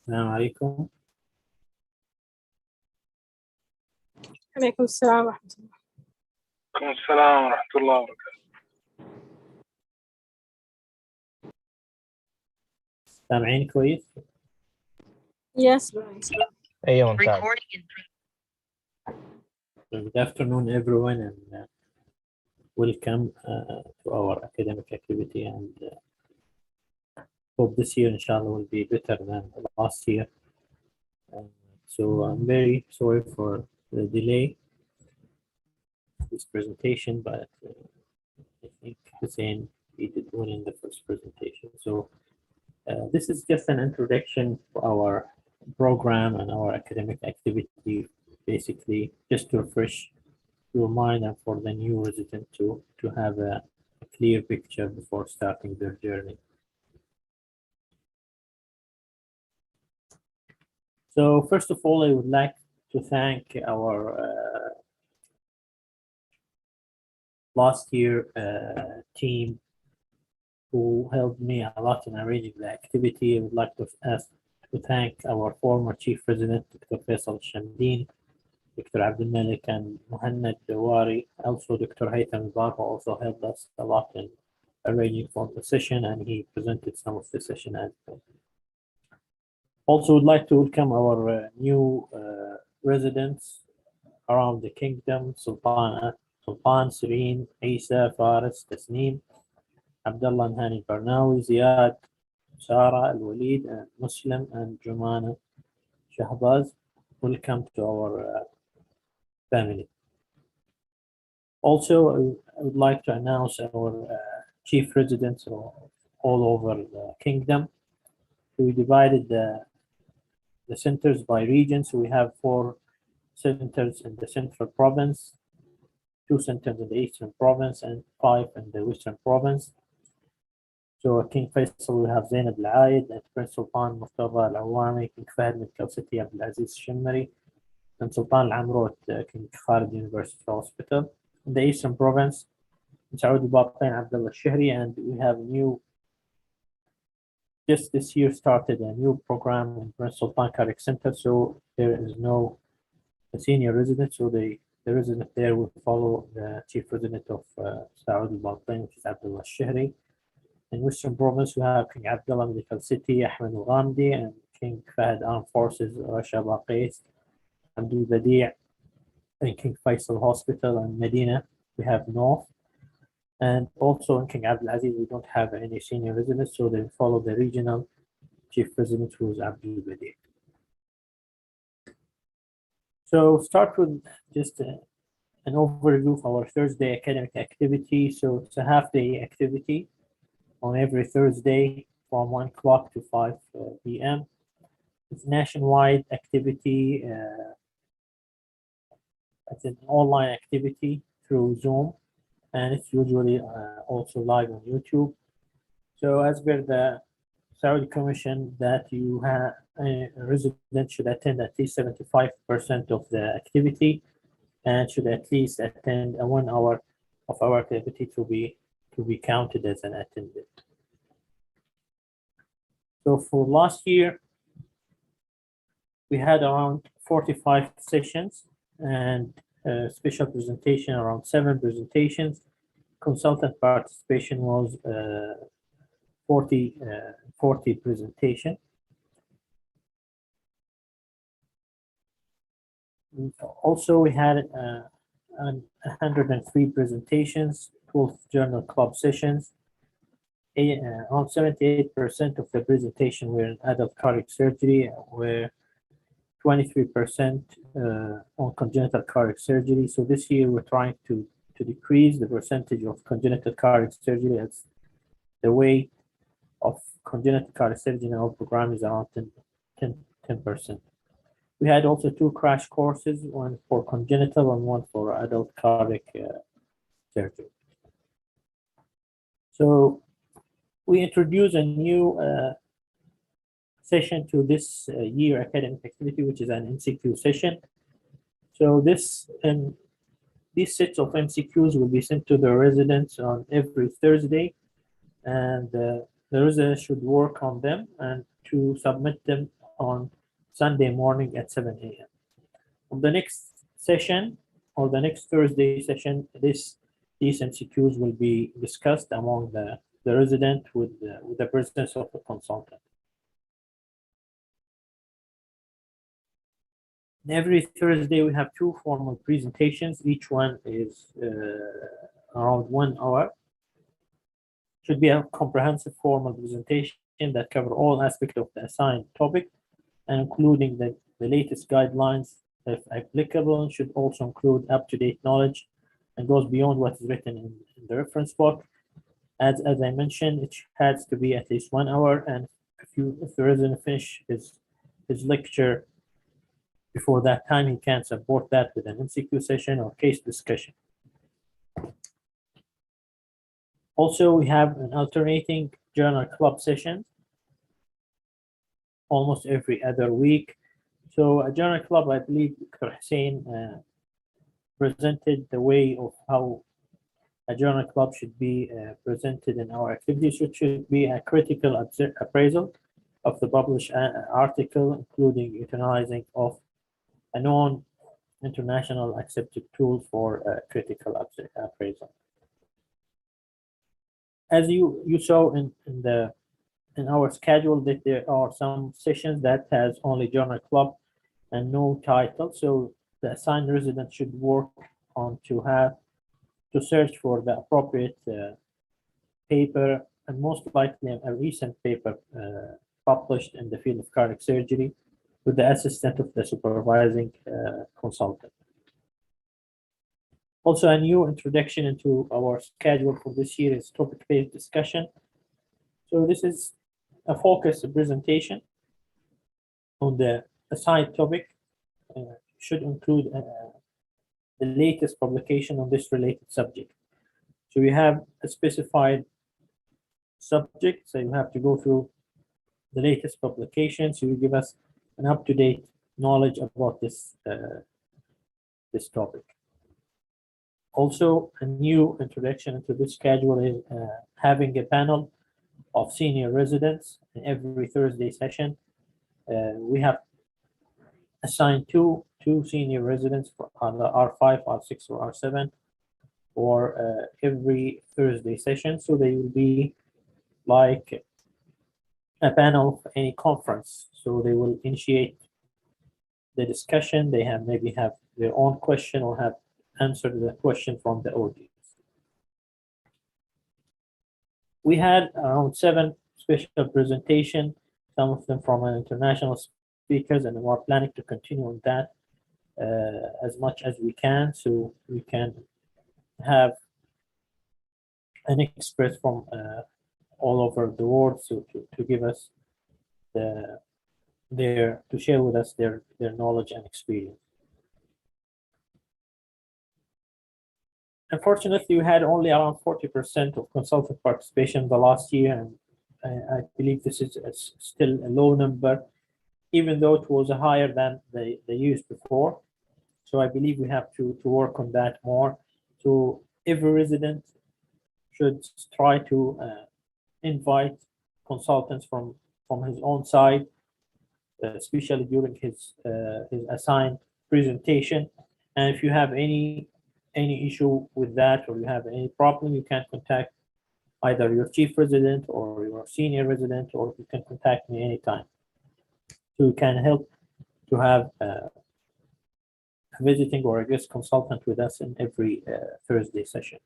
السلام عليكم. عليكم السلام ورحمة الله. وعليكم السلام ورحمة الله وبركاته. سامعين كويس؟ Yes, ايوه ممتاز. Good afternoon everyone and welcome to our academic activity and hope this year inshallah will be better than last year. So I'm very sorry for the delay of this presentation, but I think Hussein he did well in the first presentation. So this is just an introduction to our program and our academic activity, basically just to refresh your mind and for the new resident to have a clear picture before starting their journey. So first of all, I would like to thank our last year team who helped me a lot in arranging the activity. I would like to thank our former Chief President, Dr. Faisal Shamdeen, Dr. Abdul Malik, and Muhammad Dawari. Also, Dr. Haytham Barho also helped us a lot in arranging for the session, and he presented some of the session as well. Also, would like to welcome our new residents around the kingdom: Sultan, Serene, Isa, Faris, Tasneem, Abdullah and Hani Barnawi, Ziad, Sarah, Al-Walid, and Muslim, and Jumana Shahbaz. Welcome to our family. Also, I would like to announce our chief residents all over the kingdom. We divided the centers by region. So we have 4 centers in the central province, 2 centers in the eastern province, and 5 in the western province. So King Faisal, we have Zainab Al-Aid, and Prince Sultan Mustafa Al-Awami, King Fahd Medical City, Abdul Aziz Shimmari, and Sultan Al-Amro at King Khalid University Hospital. In the eastern province, Saudi Batain, Abdullah Shihri, and we have just this year started a new program in Prince Sultan Cardiac Center, so there is no senior resident, so the resident there will follow the chief resident of Saudi Batain, which is Abdullah Shihri. In Western Province, we have King Abdullah Medical City, Ahmed Al-Ghamdi, and King Fahd Armed Forces, Rasha Baqis, Abdul Badi', and King Faisal Hospital, and Medina, we have North. And also in King Abdul Aziz, we don't have any senior residents, so they follow the regional chief resident, who is Abdul Badi'. So start with just an overview of our Thursday academic activity. So it's a half-day activity on every Thursday from 1 o'clock to 5 p.m. It's nationwide activity. It's an online activity through Zoom, and it's usually also live on YouTube. So as per the Saudi Commission, that you have a resident should attend at least 75% of the activity, and should at least attend 1 hour of our activity to be counted as an attendant. So for last year, we had around 45 sessions and special presentation, around 7 presentations. Consultant participation was 40 presentation. Also, we had 103 presentations, 12 journal club sessions. Around 78% of the presentation were in adult cardiac surgery, where 23% on congenital cardiac surgery. So this year we're trying to decrease the percentage of congenital cardiac surgery, as the weight of congenital cardiac surgery in our program is around 10%. We had also 2 crash courses, one for congenital and one for adult cardiac surgery. So we introduced a new session to this year academic activity, which is an MCQ session. So these sets of MCQs will be sent to the residents on every Thursday, and the residents should work on them and to submit them on Sunday morning at 7 a.m. On the next session, or the next Thursday session, these MCQs will be discussed among the resident with the presence of the consultant. Every Thursday, we have 2 formal presentations. Each one is around 1 hour. Should be a comprehensive formal presentation that cover all aspects of the assigned topic, and including the latest guidelines, if applicable, should also include up-to-date knowledge and goes beyond what is written in the reference book. As I mentioned, it has to be at least 1 hour, and if the resident finish his lecture before that time, he can support that with an MCQ session or case discussion. Also, we have an alternating journal club session almost every other week. So a journal club, I believe Dr. Hussein presented the way of how a journal club should be presented in our activities, which should be a critical appraisal of the published article, including utilizing of a known international accepted tool for critical appraisal. As you saw in our schedule, that there are some sessions that has only journal club and no title. So the assigned resident should work on to search for the appropriate paper, and most likely a recent paper published in the field of cardiac surgery with the assistance of the supervising consultant. Also, a new introduction into our schedule for this year is topic-based discussion. So this is a focused presentation on the assigned topic. Should include the latest publication on this related subject. So we have a specified subject, so you have to go through the latest publication, so you give us an up-to-date knowledge about this topic. Also, a new introduction into this schedule is having a panel of senior residents in every Thursday session. We have assigned two senior residents for on the R5, R6, or R7 for every Thursday session. So they will be like a panel of any conference. So they will initiate the discussion. They maybe have their own question or have answered the question from the audience. We had around 7 special presentations, some of them from international speakers, and we're planning to continue on that as much as we can, so we can have an expert from all over the world, so to give us to share with us their knowledge and experience. Unfortunately, we had only around 40% of consultant participation the last year, and I believe this is still a low number, even though it was higher than the years before. So I believe we have to work on that more. So every resident should try to invite consultants from his own side, especially during his assigned presentation. And if you have any issue with that, or you have any problem, you can contact either your chief resident or your senior resident, or you can contact me anytime. So we can help to have a visiting or a guest consultant with us in every Thursday session.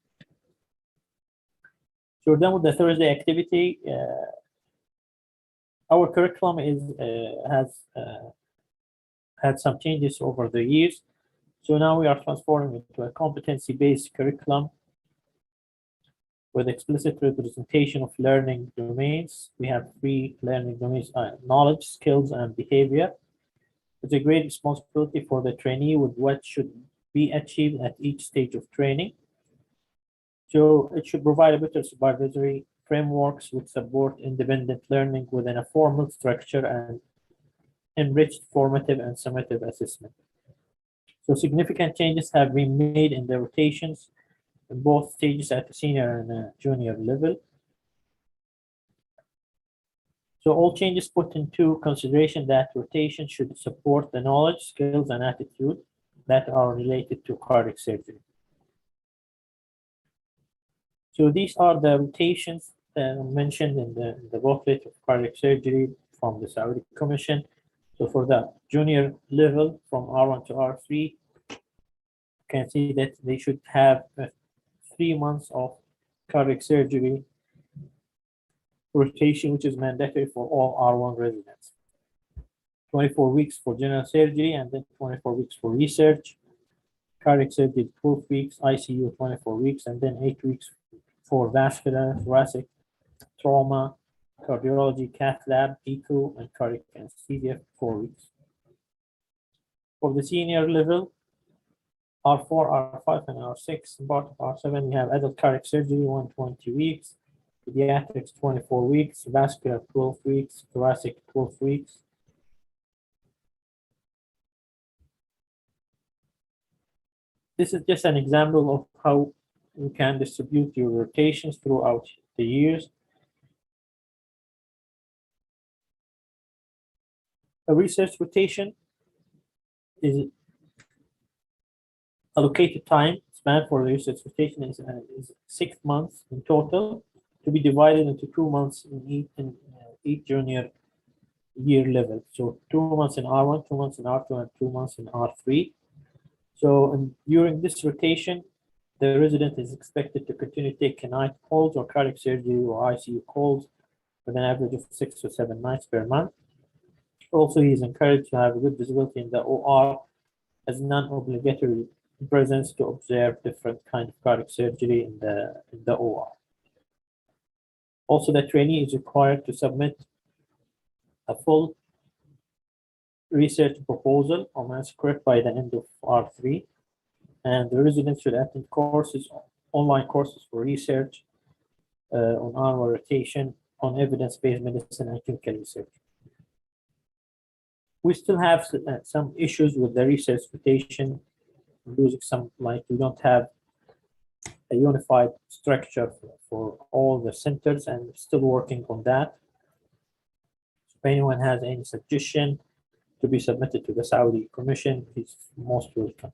So we're done with the Thursday activity. Our curriculum has had some changes over the years. So now we are transforming into a competency-based curriculum with explicit representation of learning domains. We have 3 learning domains: knowledge, skills, and behavior. It's a great responsibility for the trainee with what should be achieved at each stage of training. So it should provide a better supervisory frameworks which support independent learning within a formal structure and enriched formative and summative assessment. So significant changes have been made in the rotations in both stages at the senior and junior level. So all changes put into consideration that rotation should support the knowledge, skills, and attitude that are related to cardiac surgery. So these are the rotations mentioned in the booklet of cardiac surgery from the Saudi Commission. So for the junior level from R1 to R3, you can see that they should have 3 months of cardiac surgery rotation, which is mandatory for all R1 residents. 24 weeks for general surgery, and then 24 weeks for research. Cardiac surgery 12 weeks, ICU 24 weeks, and then 8 weeks for vascular, thoracic, trauma, cardiology, cath lab, echo, and cardiac anesthesia 4 weeks. For the senior level, R4, R5, and R6, part of R7, we have adult cardiac surgery 120 weeks, pediatrics 24 weeks, vascular 12 weeks, thoracic 12 weeks. This is just an example of how you can distribute your rotations throughout the years. A research rotation is allocated time span for the research rotation is 6 months in total, to be divided into 2 months in each junior year level. So 2 months in R1, 2 months in R2, and 2 months in R3. So during this rotation, the resident is expected to continue to take night calls or cardiac surgery or ICU calls with an average of 6 to 7 nights per month. Also, he is encouraged to have good visibility in the OR as non-obligatory presence to observe different kinds of cardiac surgery in the OR. Also, the trainee is required to submit a full research proposal or manuscript by the end of R3, and the resident should attend courses, online courses for research on R1 rotation, on evidence-based medicine and clinical research. We still have some issues with the research rotation, losing some, like we don't have a unified structure for all the centers, and still working on that. If anyone has any suggestion to be submitted to the Saudi Commission, he's most welcome.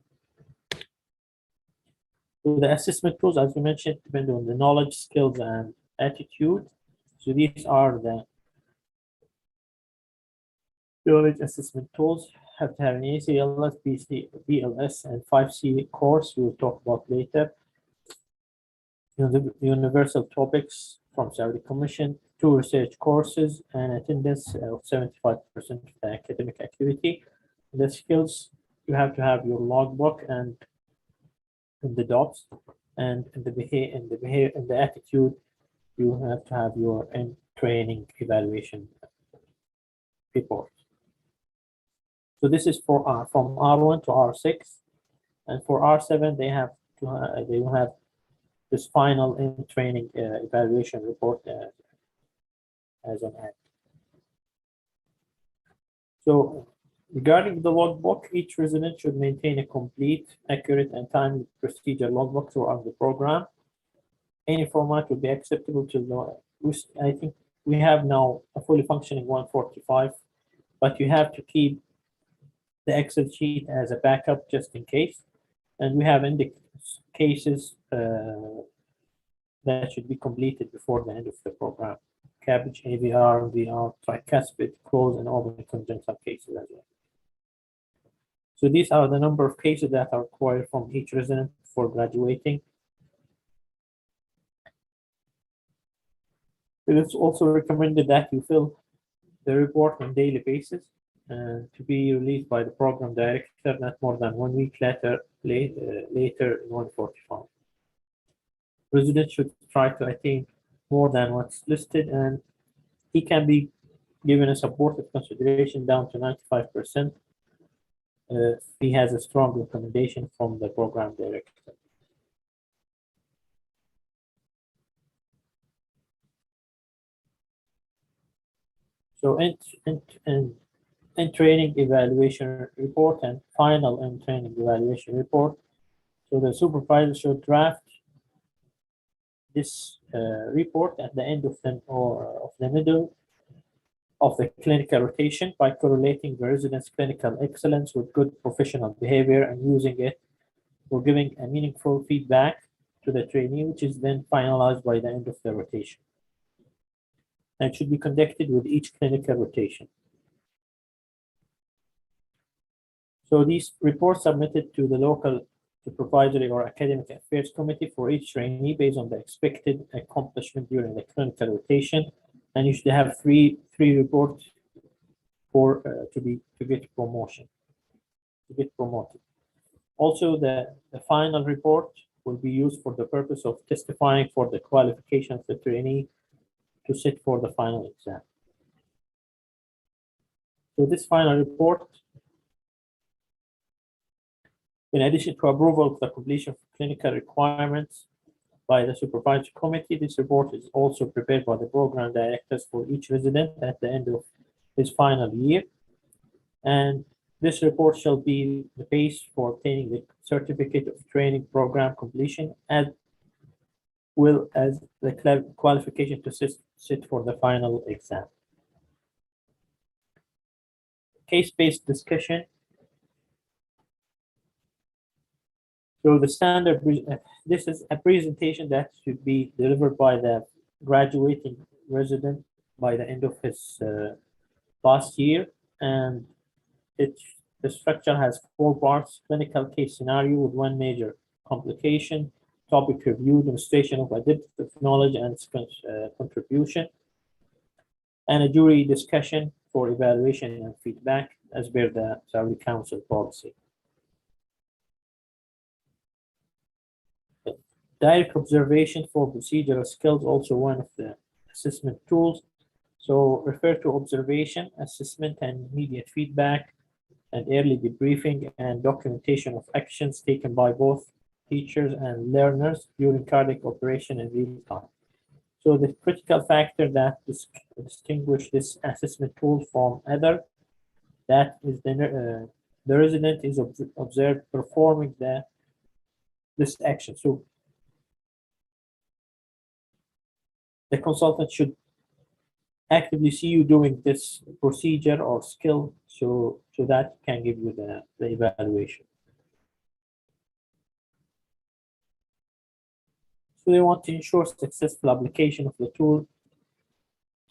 So the assessment tools, as we mentioned, depend on the knowledge, skills, and attitude. So these are the knowledge assessment tools. Have to have an ACLS, BLS, and 5C course we'll talk about later. The universal topics from Saudi Commission, 2 research courses, and attendance of 75% of the academic activity. The skills, you have to have your logbook and the dots, and in the behavior and the attitude, you have to have your training evaluation report. So this is for from R1 to R6, and for R7 they have to they will have this final training evaluation report as an end. So regarding the logbook, each resident should maintain a complete, accurate, and timely procedure logbook throughout the program. Any format will be acceptable to the. I think we have now a fully functioning 145, but you have to keep the Excel sheet as a backup just in case. And we have index cases that should be completed before the end of the program. Cabbage, AVR, VR, tricuspid, closed, and open congenital cases as well. So these are the number of cases that are required from each resident for graduating. It is also recommended that you fill the report on a daily basis and to be released by the program director not more than 1 week later in 145. Residents should try to attain more than what's listed, and he can be given a supportive consideration down to 95%. He has a strong recommendation from the program director. So in training evaluation report and final in training evaluation report. So the supervisor should draft this report at the end of the middle of the clinical rotation by correlating the resident's clinical excellence with good professional behavior and using it for giving a meaningful feedback to the trainee, which is then finalized by the end of the rotation. And it should be conducted with each clinical rotation. So these reports submitted to the local supervisory or academic affairs committee for each trainee based on the expected accomplishment during the clinical rotation, and you should have three reports for to get promoted. Also, the final report will be used for the purpose of testifying for the qualification of the trainee to sit for the final exam. So this final report, in addition to approval of the completion of clinical requirements by the supervisory committee, this report is also prepared by the program directors for each resident at the end of his final year. And this report shall be the base for obtaining the certificate of training program completion, as well as the qualification to sit for the final exam. Case-based discussion. So the standard, this is a presentation that should be delivered by the graduating resident by the end of his last year, and the structure has 4 parts: clinical case scenario with 1 major complication, topic review, demonstration of adaptive knowledge and contribution, and a jury discussion for evaluation and feedback as per the Saudi Council policy. Direct observation for procedural skills, also one of the assessment tools. So refer to observation, assessment, and immediate feedback, and early debriefing and documentation of actions taken by both teachers and learners during cardiac operation in real time. So the critical factor that distinguish this assessment tool from other, that is the resident is observed performing this action. So the consultant should actively see you doing this procedure or skill, so that can give you the evaluation. So they want to ensure successful application of the tool.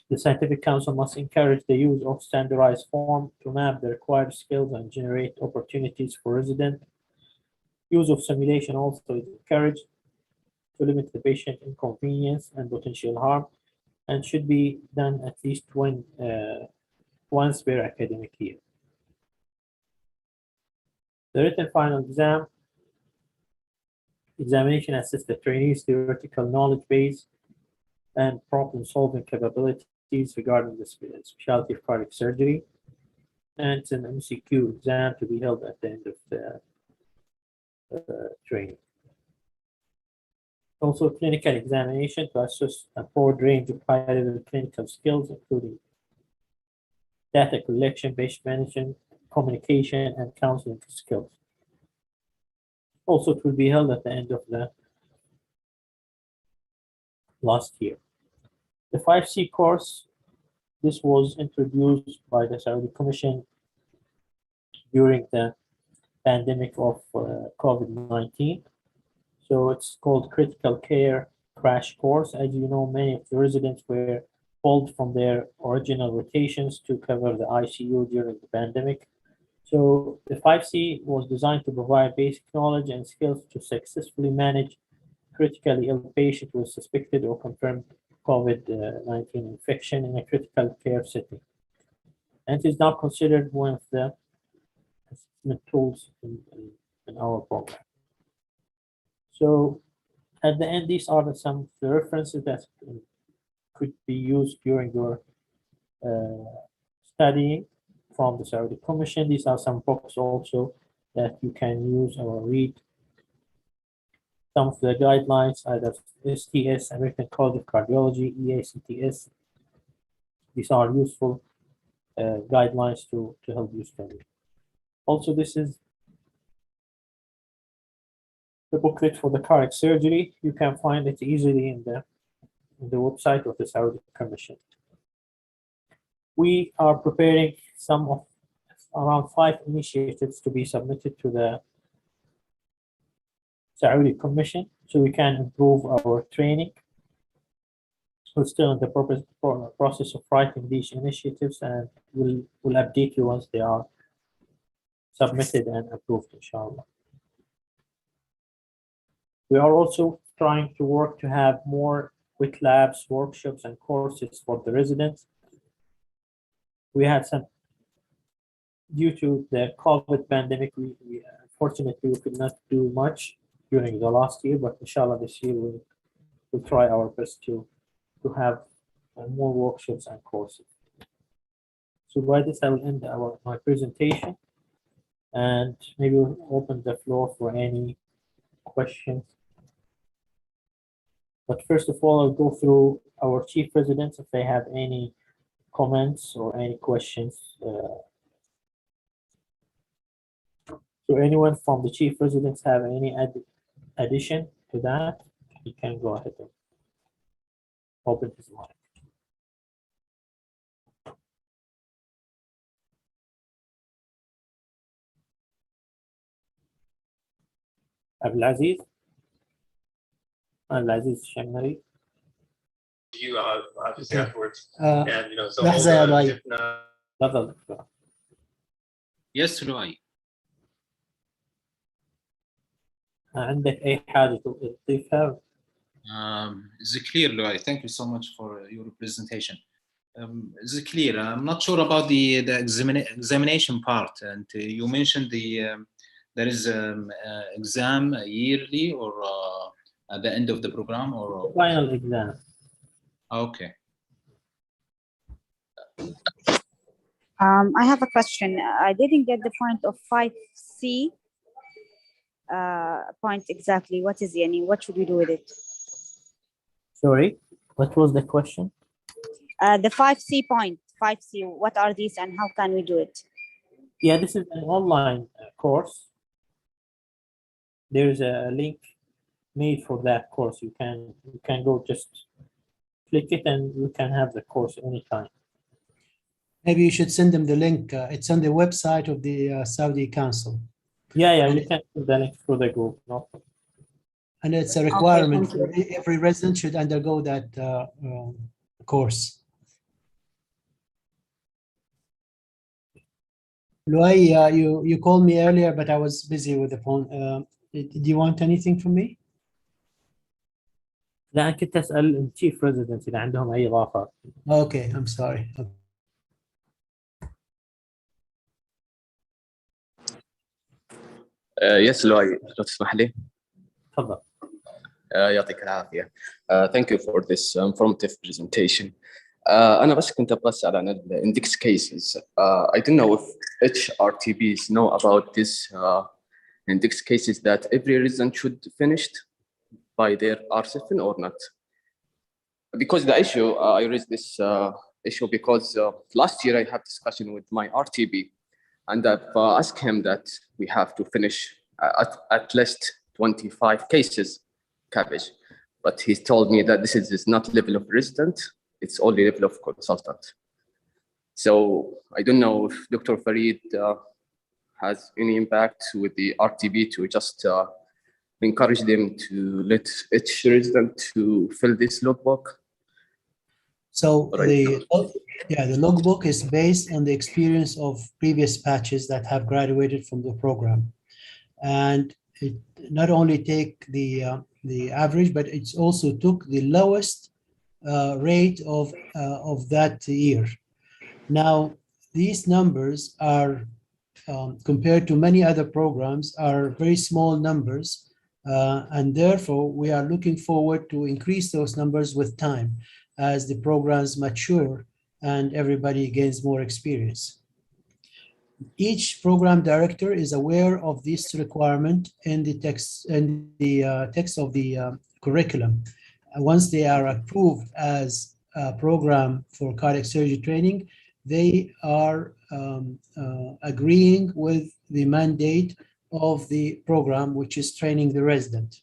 The Scientific Council must encourage the use of standardized form to map the required skills and generate opportunities for residents. Use of simulation also is encouraged to limit the patient inconvenience and potential harm, and should be done at least once per academic year. The written final examination assists the trainees' theoretical knowledge base and problem-solving capabilities regarding the specialty of cardiac surgery, and it's an MCQ exam to be held at the end of the training. Also, clinical examination to assess a broad range of high-level clinical skills, including data collection, patient management, communication, and counseling skills. Also, it will be held at the end of the last year. The 5C course, this was introduced by the Saudi Commission during the pandemic of COVID-19. So it's called Critical Care Crash Course. As you know, many of the residents were pulled from their original rotations to cover the ICU during the pandemic. So the 5C was designed to provide basic knowledge and skills to successfully manage critically ill patients with suspected or confirmed COVID-19 infection in a critical care setting. And it is now considered one of the assessment tools in our program. So at the end, these are some of the references that could be used during your studying from the Saudi Commission. These are some books also that you can use or read. Some of the guidelines, either STS, American College of Cardiology, EACTS. These are useful guidelines to help you study. Also, this is the booklet for the cardiac surgery. You can find it easily in the website of the Saudi Commission. we are preparing some of around 5 initiatives to be submitted to the Saudi Commission so we can improve our training. We're still in the process of writing these initiatives, and we'll update you once they are submitted and approved, inshallah. We are also trying to work to have more quick labs, workshops, and courses for the residents. We had some, due to the COVID pandemic, we unfortunately we could not do much during the last year, but inshallah this year we'll try our best to have more workshops and courses. So by this I will end my presentation, and maybe we'll open the floor for any questions. But first of all, I'll go through our chief residents if they have any comments or any questions. So anyone from the chief residents have any addition to that? You can go ahead and open his mic. Abdulaziz? Abdulaziz Shamari. You obviously afterwards. And you know, so لحظة يا ضاي. تفضل. Yes, Roy. عندك أي حاجة تضيفها؟ Is it clear, Roy? Thank you so much for your presentation. Is it clear? I'm not sure about the examination part, and you mentioned there is exam yearly or at the end of the program, or Final exam. okay. I have a question. I didn't get the point of 5C point exactly. What is yani? What should we do with it? Sorry, what was the question? The 5C point. 5C. What are these and how can we do it? Yeah, this is an online course. There is a link made for that course. You can go just click it and you can have the course anytime. Maybe you should send them the link. It's on the website of the Saudi Council. Yeah, you can put the link through the group. No. And it's a requirement Okay, for every resident should undergo that course. Luay, you called me earlier, but I was busy with the phone. Did you want anything from me? لا أنا كنت أسأل التشيف ريزيدنت إذا عندهم أي إضافات. Okay, I'm sorry. Yes, لؤي لو تسمح لي. تفضل. يعطيك العافية. Thank you for this informative presentation. أنا بس كنت أبغى أسأل عن index cases. I don't know if HRTBs know about this index cases that every resident should finish by their R7 or not. Because the issue, I raised this issue because last year I had discussion with my RTB, and I've asked him that we have to finish at least 25 cases cabbage, but he's told me that this is not level of resident, it's only level of consultant. So I don't know if Dr. Farid has any impact with the RTB to just encourage them to let each resident to fill this logbook. So the logbook is based on the experience of previous batches that have graduated from the program, and it not only take the average, but it's also took the lowest rate of that year. Now these numbers are compared to many other programs are very small numbers, and therefore we are looking forward to increase those numbers with time as the programs mature and everybody gains more experience. Each program director is aware of this requirement in the text of the curriculum. Once they are approved as a program for cardiac surgery training, they are agreeing with the mandate of the program, which is training the resident.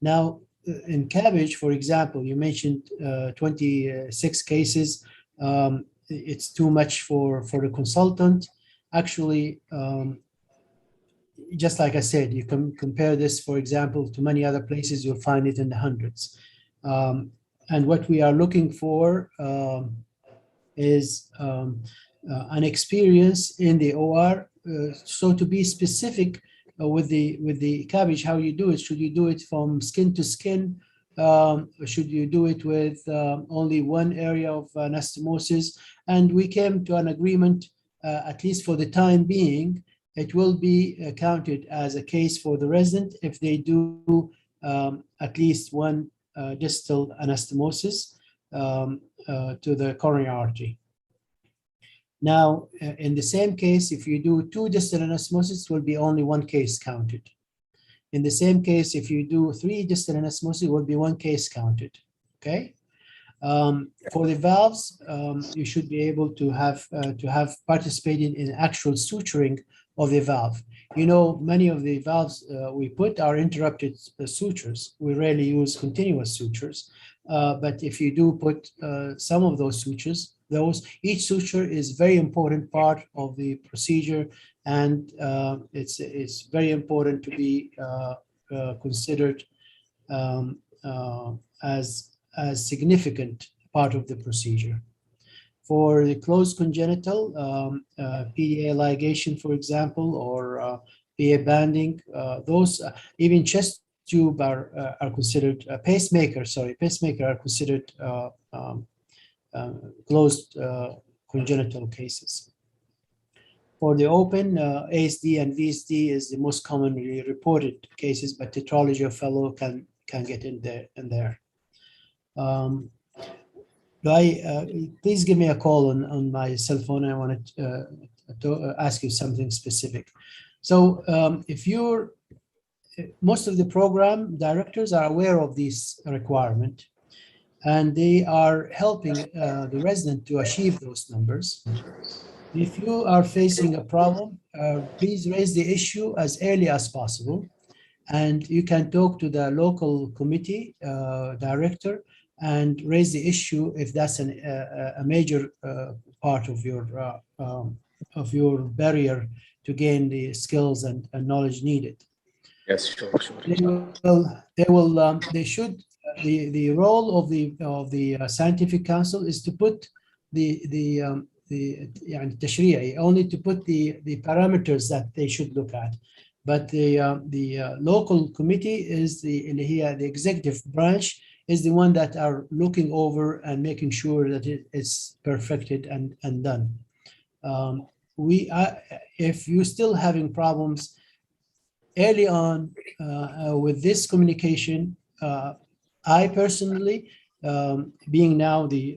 Now, in cabbage, for example, you mentioned 26 cases. it's too much for the consultant. Actually, just like I said, you can compare this, for example, to many other places, you'll find it in the hundreds. And what we are looking for is an experience in the OR. So to be specific with the cabbage, how you do it, should you do it from skin to skin? Should you do it with only one area of anastomosis? And we came to an agreement, at least for the time being, it will be counted as a case for the resident if they do at least one distal anastomosis to the coronary artery. Now, in the same case, if you do 2 distal anastomosis, it will be only 1 case counted. In the same case, if you do 3 distal anastomosis, it will be 1 case counted, okay? For the valves, you should be able to have participated in actual suturing of the valve. You know, many of the valves we put are interrupted sutures. We rarely use continuous sutures, but if you do put some of those sutures, each suture is very important part of the procedure, and it's very important to be considered as significant part of the procedure. For the closed congenital, PDA ligation, for example, or PA banding, those even chest tube are considered pacemaker are considered closed congenital cases. For the open, ASD and VSD is the most commonly reported cases, but tetralogy of Fallot can get in there. Please give me a call on my cell phone. I wanted to ask you something specific. So most of the program directors are aware of this requirement, and they are helping the resident to achieve those numbers. If you are facing a problem, please raise the issue as early as possible, and you can talk to the local committee director and raise the issue if that's a major part of your barrier to gain the skills and knowledge needed. Yes, sure. The role of the scientific council is to put only to put the parameters that they should look at, but the local committee is the executive branch is the one that are looking over and making sure that it's perfected and done. If you're still having problems early on with this communication, I personally, being now the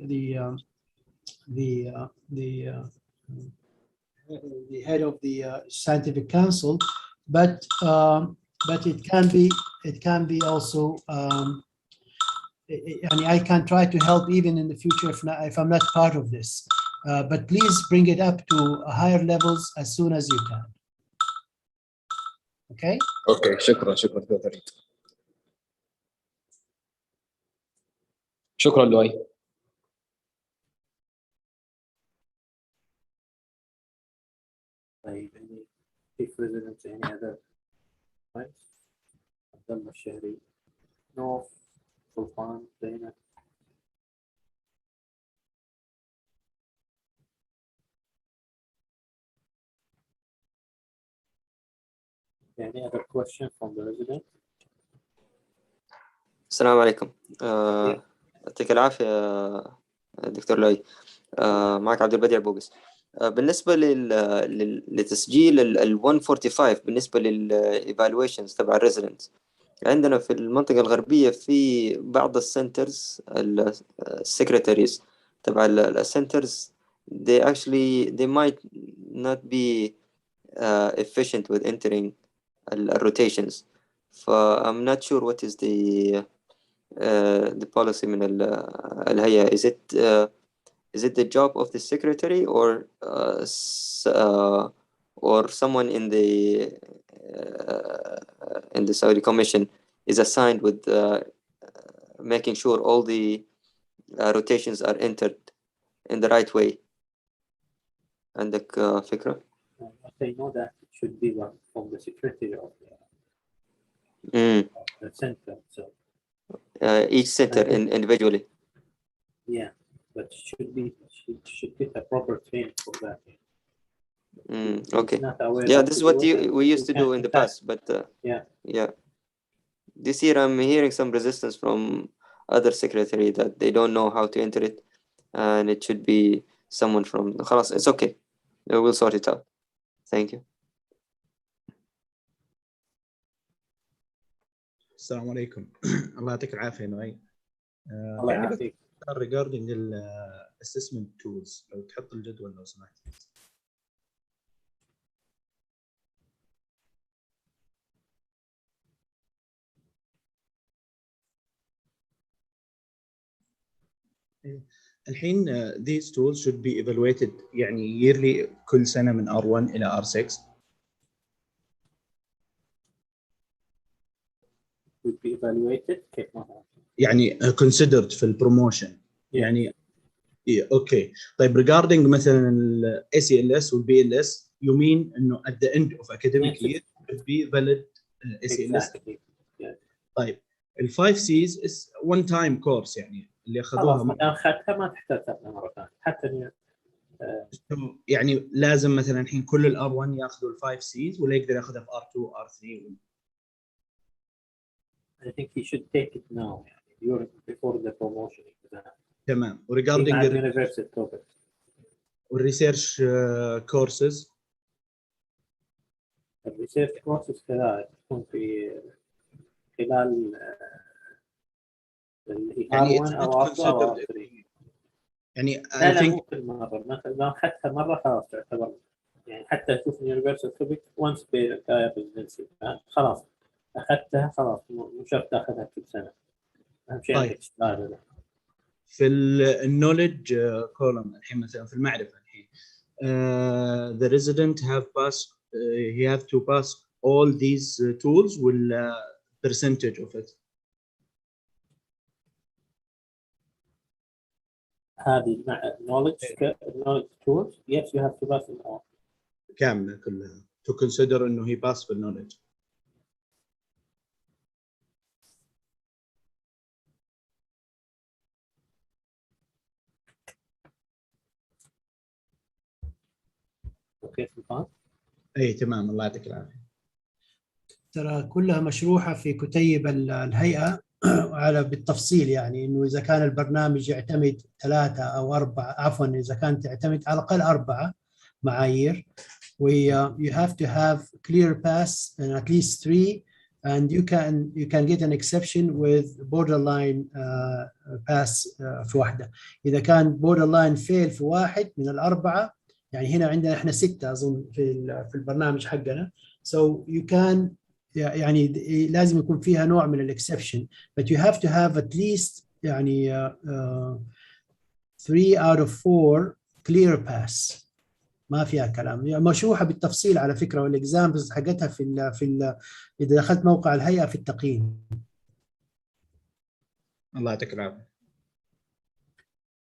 head of the scientific council, but it can be also. I can try to help even in the future if I'm not part of this. But please bring it up to higher levels as soon as you can. Okay? Okay, شكرا دكتور فريد. شكرا لؤي. طيب any chief residents, any other points? Abdullah Shahri, no. Sultan, Zainab. Any other question from the resident? السلام عليكم. يعطيك العافية دكتور لؤي. معك عبد البديع بوقس. بالنسبة لتسجيل ال 145 بالنسبة للإيفالويشنز تبع الريزيدنتس، عندنا في المنطقة الغربية في بعض السنترز السكرتاريز تبع السنترز they might not be efficient with entering الروتيشنز. I'm not sure what is the policy من الهيئة. Is it the job of the secretary or someone in the Saudi Commission is assigned with making sure all the rotations are entered in the right way عندك فكرة؟ They know that it should be one from the secretary of the center. So Each center individually. yeah, but should get a proper training for that. Okay. Not aware Yeah, how this to is what do it, we used to do in the past, but yeah. This year I'm hearing some resistance from other secretary that they don't know how to enter it, and it should be someone from. خلاص, it's okay. We'll sort it out. Thank you. السلام عليكم. الله يعطيك العافية نوعي. الله يعافيك. regarding assessment tools لو تحط الجدول لو سمحت. الحين these tools should be evaluated يعني yearly كل سنة من R1 إلى R6. Would be evaluated كيف مثلا؟ يعني considered في البروموشن. يعني اوكي طيب regarding مثلا ال ACLS وال BLS you mean انه at the end of academic year should be valid ACLS. Exactly. Yeah. طيب ال 5 C's is one time course يعني اللي اخذوها خلاص ما دام اخذتها ما تحتاج تاخذها مرة ثانية حتى يعني لازم مثلا الحين كل ال R1 ياخذوا ال 5 C's ولا يقدر ياخذها في R2 R3. I think he should take it now يعني before the promotion exam. تمام. regarding university topics والريسيرش كورسز. الريسيرش كورسز كذلك تكون في خلال يعني R1 أو R2 أو R3. يعني لا مو كل مرة مثلا أخذتها مرة خلاص تعتبر يعني حتى تشوف university topic once per residency خلاص أخذتها خلاص مو شرط تأخذها كل سنة. أهم شيء عندك استفادة. في النولج كولوم الحين مثلا في المعرفة الحين the resident have passed he have to pass all these tools ولا percentage of it. هذه knowledge tools yes you have to pass them all. كاملة كلها to consider إنه he passed في knowledge. كيف الفان؟ اي تمام الله يعطيك العافيه. ترى كلها مشروحه في كتيب الهيئه على بالتفصيل يعني انه اذا كان البرنامج يعتمد 3 أو 4 عفوا اذا كانت تعتمد على الاقل 4 معايير you have to have clear pass and at least 3 and you can get an exception with borderline pass في واحده. اذا كان borderline fail في واحد من الاربعه يعني هنا عندنا احنا 6 اظن في البرنامج حقنا so you can يعني لازم يكون فيها نوع من الاكسبشن but you have to have at least يعني 3 out of 4 clear pass ما فيها كلام يعني مشروحه بالتفصيل على فكره والاكزامبلز حقتها اذا دخلت موقع الهيئه في التقييم. الله يعطيك العافيه.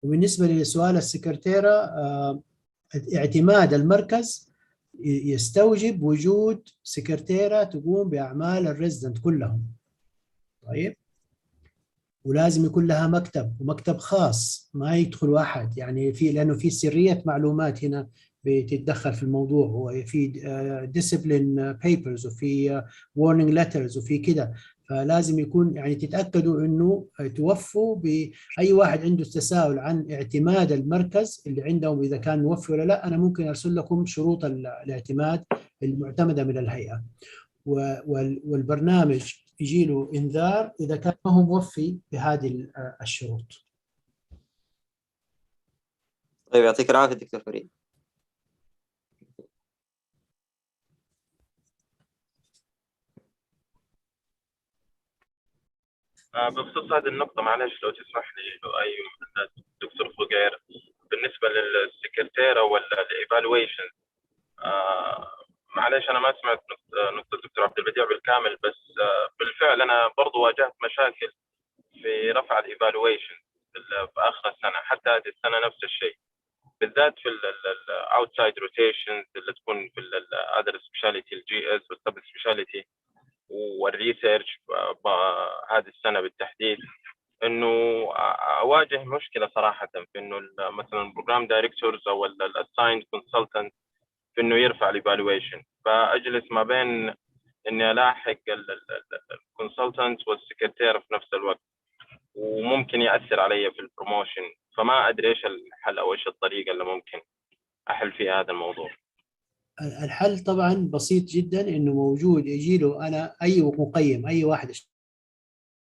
وبالنسبه لسؤال السكرتيره اعتماد المركز يستوجب وجود سكرتيرة تقوم بأعمال الريزدنت كلهم. طيب ولازم يكون لها مكتب ومكتب خاص ما يدخل أحد يعني لأنه في سرية معلومات هنا بتتدخل في الموضوع وفي discipline papers وفي warning letters وفي كده فلازم يكون يعني تتأكدوا إنه توفوا بأي واحد عنده تساؤل عن اعتماد المركز اللي عندهم إذا كان موفي ولا لا. أنا ممكن أرسل لكم شروط الاعتماد المعتمدة من الهيئة والبرنامج يجي له إنذار إذا كان ما هو موفي بهذه الشروط. طيب يعطيك العافية دكتور فريد. بخصوص هذه النقطة معلش لو تسمح لي أي دكتور فقير بالنسبة للسكرتيرة ولا الإيفالويشن معلش أنا ما سمعت نقطة الدكتور عبد البديع بالكامل بس بالفعل أنا برضو واجهت مشاكل في رفع الإيفالويشن في آخر السنة حتى هذه السنة نفس الشيء بالذات في الاوتسايد روتيشنز اللي تكون في الاذر سبيشاليتي الجي اس والسب سبيشاليتي والريسيرش هذه السنه بالتحديد، انه اواجه مشكله صراحه في انه مثلا البروجرام دايركتورز او الاسايند كونسلتنت في انه يرفع الايفالويشن، فاجلس ما بين اني الاحق الكونسلتنت والسكرتير في نفس الوقت، وممكن ياثر علي في البروموشن. فما ادري ايش الحل او ايش الطريقه اللي ممكن احل فيها هذا الموضوع. الحل طبعا بسيط جدا، انه موجود يجي له انا اي مقيم، اي واحد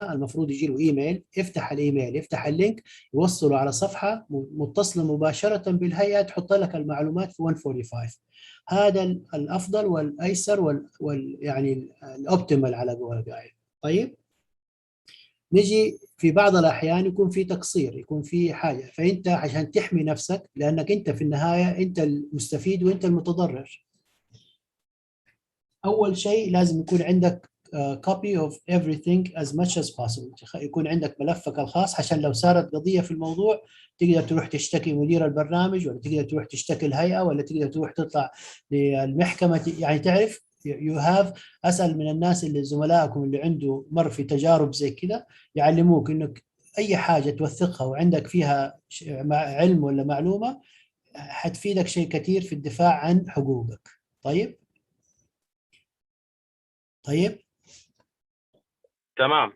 المفروض يجي له ايميل، يفتح الايميل، يفتح اللينك، يوصله على صفحه متصله مباشره بالهيئه تحط لك المعلومات في 145. هذا الافضل والايسر يعني الاوبتيمال على قول قايل. طيب نجي في بعض الاحيان يكون في تقصير، يكون في حاجه، فانت عشان تحمي نفسك، لانك انت في النهايه انت المستفيد وانت المتضرر، اول شيء لازم يكون عندك copy of everything as much as possible. يكون عندك ملفك الخاص عشان لو صارت قضية في الموضوع تقدر تروح تشتكي مدير البرنامج، ولا تقدر تروح تشتكي الهيئة، ولا تقدر تروح تطلع للمحكمة. يعني تعرف you have، أسأل من الناس اللي زملائكم اللي عنده مر في تجارب زي كده، يعلموك إنك أي حاجة توثقها وعندك فيها علم ولا معلومة حتفيدك شيء كثير في الدفاع عن حقوقك. طيب تمام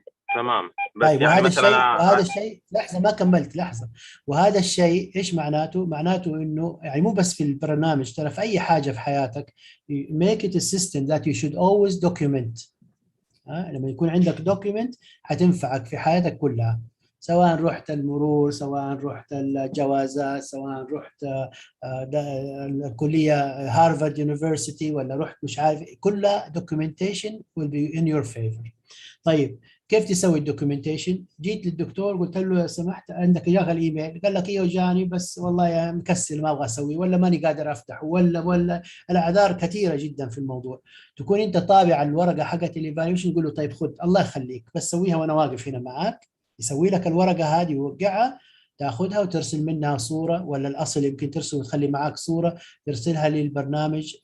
بس طيب، يعني وهذا الشيء لحظه ما كملت، لحظه. وهذا الشيء ايش معناته؟ معناته انه يعني مو بس في البرنامج، ترى في اي حاجه في حياتك make it a system that you should always document. لما يكون عندك دوكيمنت حتنفعك في حياتك كلها، سواء رحت المرور، سواء رحت الجوازات، سواء رحت الكليه هارفارد يونيفرسيتي، ولا رحت مش عارف، كلها documentation will be in your favor. طيب كيف تسوي الدوكيومنتيشن؟ جيت للدكتور قلت له لو سمحت عندك جاك الايميل، قال لك ايوه جاني بس والله يا مكسل ما ابغى اسوي، ولا ماني قادر افتح، ولا الاعذار كثيره جدا في الموضوع. تكون انت طابع الورقه حقت الايفالويشن، تقول له طيب خذ الله يخليك بس سويها وانا واقف هنا معاك، يسوي لك الورقه هذه ويوقعها، تاخذها وترسل منها صوره، ولا الاصل يمكن ترسل وتخلي معاك صوره ترسلها للبرنامج،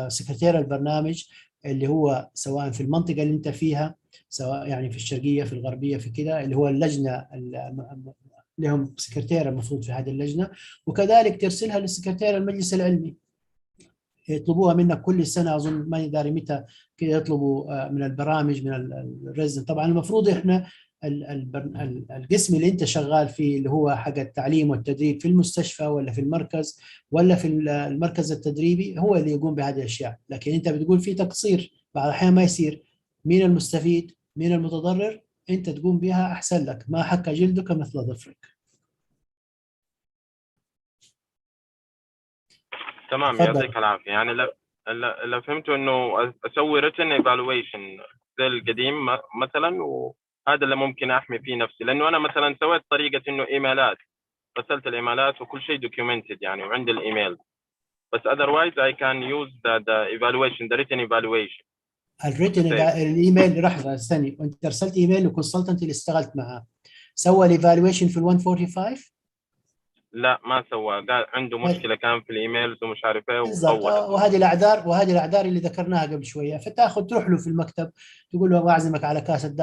سكرتير البرنامج اللي هو سواء في المنطقه اللي انت فيها، سواء يعني في الشرقيه في الغربيه في كده، اللي هو اللجنه لهم سكرتير المفروض في هذه اللجنه، وكذلك ترسلها للسكرتير المجلس العلمي. يطلبوها منك كل سنه، اظن ما داري متى كده يطلبوا من البرامج من الريزن. طبعا المفروض احنا القسم اللي انت شغال فيه اللي هو حق التعليم والتدريب في المستشفى ولا في المركز ولا في المركز التدريبي هو اللي يقوم بهذه الاشياء، لكن انت بتقول في تقصير بعض الاحيان ما يصير. مين المستفيد؟ مين المتضرر؟ انت تقوم بها احسن لك، ما حك جلدك مثل ظفرك. تمام يعطيك العافيه. يعني لو فهمتوا انه اسوي written evaluation زي القديم مثلا، وهذا اللي ممكن احمي فيه نفسي، لانه انا مثلا سويت طريقه انه ايميلات، رسلت الايميلات وكل شيء documented يعني وعندي الايميل، بس otherwise I can use the evaluation, the written evaluation. الريتن الايميل، لحظه استني، وانت ارسلت ايميل للكونسلتنت اللي اشتغلت معاه، سوى الايفالويشن في ال 145؟ لا ما سوى، قال عنده مشكله كان في الايميلز ومش عارف ايه بالضبط. وطول. وهذه الاعذار اللي ذكرناها قبل شويه، تروح له في المكتب تقول له اعزمك على كاسه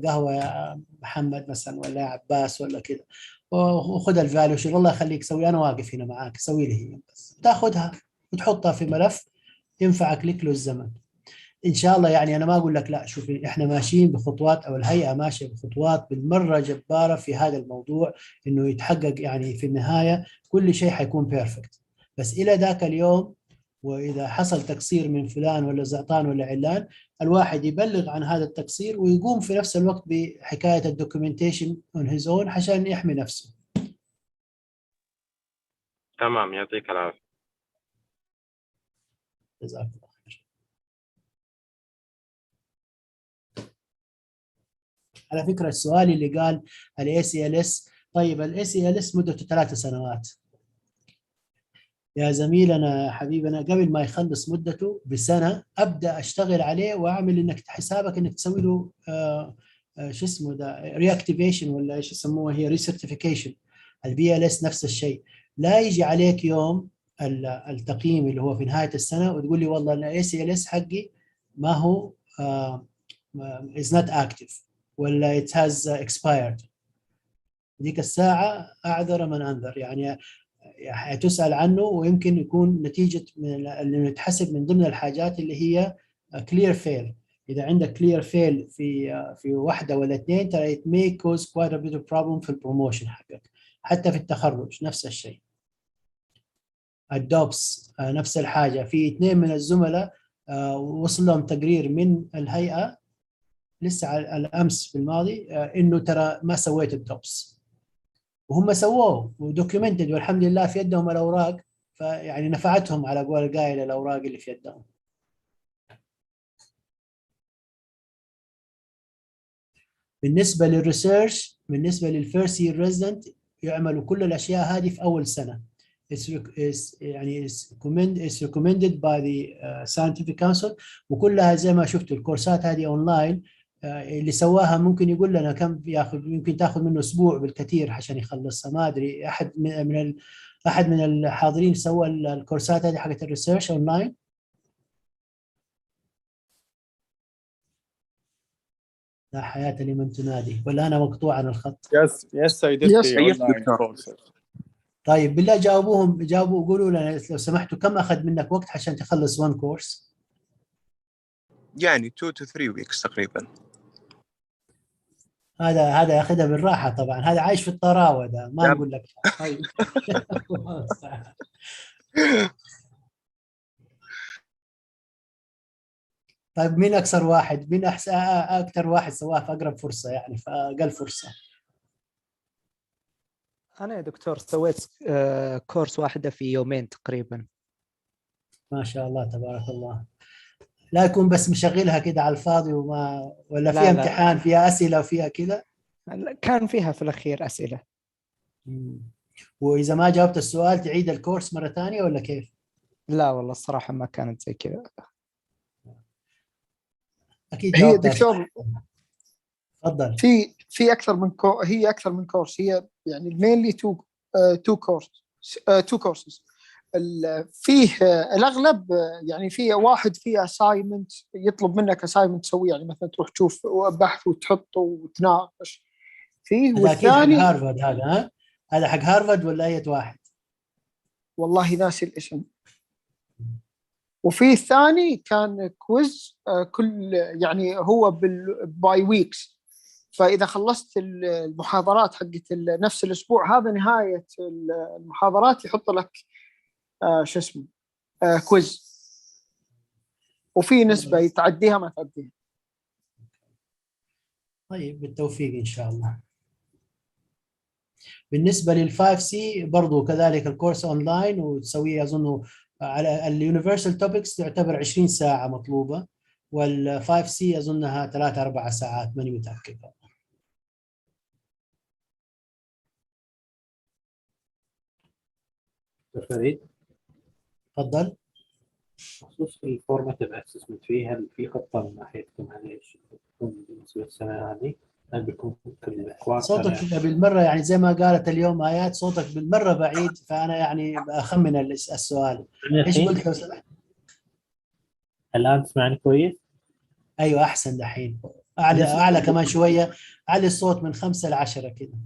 قهوه يا محمد مثلا، ولا يا عباس ولا كذا، وخذ الفالويشن والله يخليك سوي، انا واقف هنا معاك سوي لي هي بس، تاخذها وتحطها في ملف ينفعك لك له الزمن ان شاء الله. يعني انا ما اقول لك لا، شوف احنا ماشيين بخطوات، او الهيئه ماشيه بخطوات بالمره جباره في هذا الموضوع انه يتحقق، يعني في النهايه كل شيء حيكون بيرفكت. بس الى ذاك اليوم واذا حصل تقصير من فلان ولا زعطان ولا علان، الواحد يبلغ عن هذا التقصير ويقوم في نفس الوقت بحكايه الدوكيومنتيشن اون هيز اون عشان يحمي نفسه. تمام يعطيك العافيه. جزاك الله خير. على فكره السؤال اللي قال الاي سي ال اس، طيب الاي سي ال اس مدته 3 سنوات يا زميلنا حبيبنا، قبل ما يخلص مدته بسنه ابدا اشتغل عليه واعمل انك حسابك انك تسوي له شو اسمه ده رياكتيفيشن، ولا ايش يسموها هي ريسيرتيفيكيشن. البي ال اس نفس الشيء، لا يجي عليك يوم التقييم اللي هو في نهاية السنة وتقول لي والله أنا ACLS حقي ما هو is not active ولا it has expired. ذيك الساعة أعذر من أنذر، يعني تسأل عنه ويمكن يكون نتيجة من اللي يتحسب من ضمن الحاجات اللي هي clear fail. إذا عندك clear fail في واحدة ولا اثنين ترى it may cause quite a bit of problem في البروموشن حقك. حتى في التخرج نفس الشيء. الدوبس نفس الحاجة، في اثنين من الزملاء وصل لهم تقرير من الهيئة لسه الأمس في الماضي إنه ترى ما سويت الدوبس، وهم سووه ودوكيومنتد والحمد لله في يدهم الأوراق، فيعني نفعتهم على قول القائل الأوراق اللي في يدهم. بالنسبة للريسيرش، بالنسبة للفيرست يير ريزيدنت يعملوا كل الأشياء هذه في أول سنة. يعني is recommended by the scientific council، وكلها زي ما شفتوا الكورسات هذه أونلاين. اللي سواها ممكن يقول لنا كم ياخذ، يمكن تاخذ منه أسبوع بالكثير عشان يخلصها، ما أدري. أحد من الحاضرين سوى الكورسات هذه حقت الريسيرش أونلاين؟ لا حياة لمن تنادي، ولا أنا مقطوع عن الخط؟ Yes, I did the online courses. طيب بالله جاوبوا قولوا لنا لو سمحتوا كم أخذ منك وقت عشان تخلص one course؟ يعني 2 to 3 weeks تقريبا. هذا ياخذها بالراحة طبعا، هذا عايش في الطراوة ده، ما نقول لك. طيب مين أكثر واحد، مين أكثر واحد سواه في أقرب فرصة، يعني في أقل فرصة؟ أنا يا دكتور سويت كورس واحدة في يومين تقريبا. ما شاء الله تبارك الله. لا يكون بس مشغلها كده على الفاضي ولا فيها امتحان فيها أسئلة وفيها كده؟ كان فيها في الأخير أسئلة. وإذا ما جاوبت السؤال تعيد الكورس مرة ثانية ولا كيف؟ لا والله الصراحة ما كانت زي كذا. أكيد هي دكتور تفضل. في أكثر من هي أكثر من كورس، هي يعني mainly two courses. فيه الأغلب يعني فيه واحد فيه assignment يطلب منك assignment تسويه، يعني مثلا تروح تشوف بحث وتحطه وتناقش فيه. والثاني حق هارفارد هذا حق هارفارد ولا أي واحد؟ والله ناسي الاسم. وفي الثاني كان كويز كل يعني هو باي ويكس، فإذا خلصت المحاضرات حقت نفس الأسبوع هذا نهاية المحاضرات يحط لك شو اسمه كويز، وفي نسبة يتعديها ما تعديها. طيب بالتوفيق إن شاء الله. بالنسبة لل5C برضو كذلك الكورس أونلاين وتسويه أظنه على اليونيفرسال توبكس تعتبر 20 ساعة مطلوبة، وال5C أظنها 3-4 ساعات ماني متأكد. فريد تفضل. بخصوص الفورماتيف اسسمنت فيه، هل في خطة من ناحيتكم على ايش بتكون بالنسبة للسنة هذه؟ هل بيكون كل صوتك بالمرة يعني زي ما قالت اليوم آيات، صوتك بالمرة بعيد، فأنا يعني أخمن السؤال. إيش قلت لو سمحت؟ الآن تسمعني كويس؟ أيوة أحسن دحين، أعلى كمان شوية، علي الصوت من 5 ل 10 كده.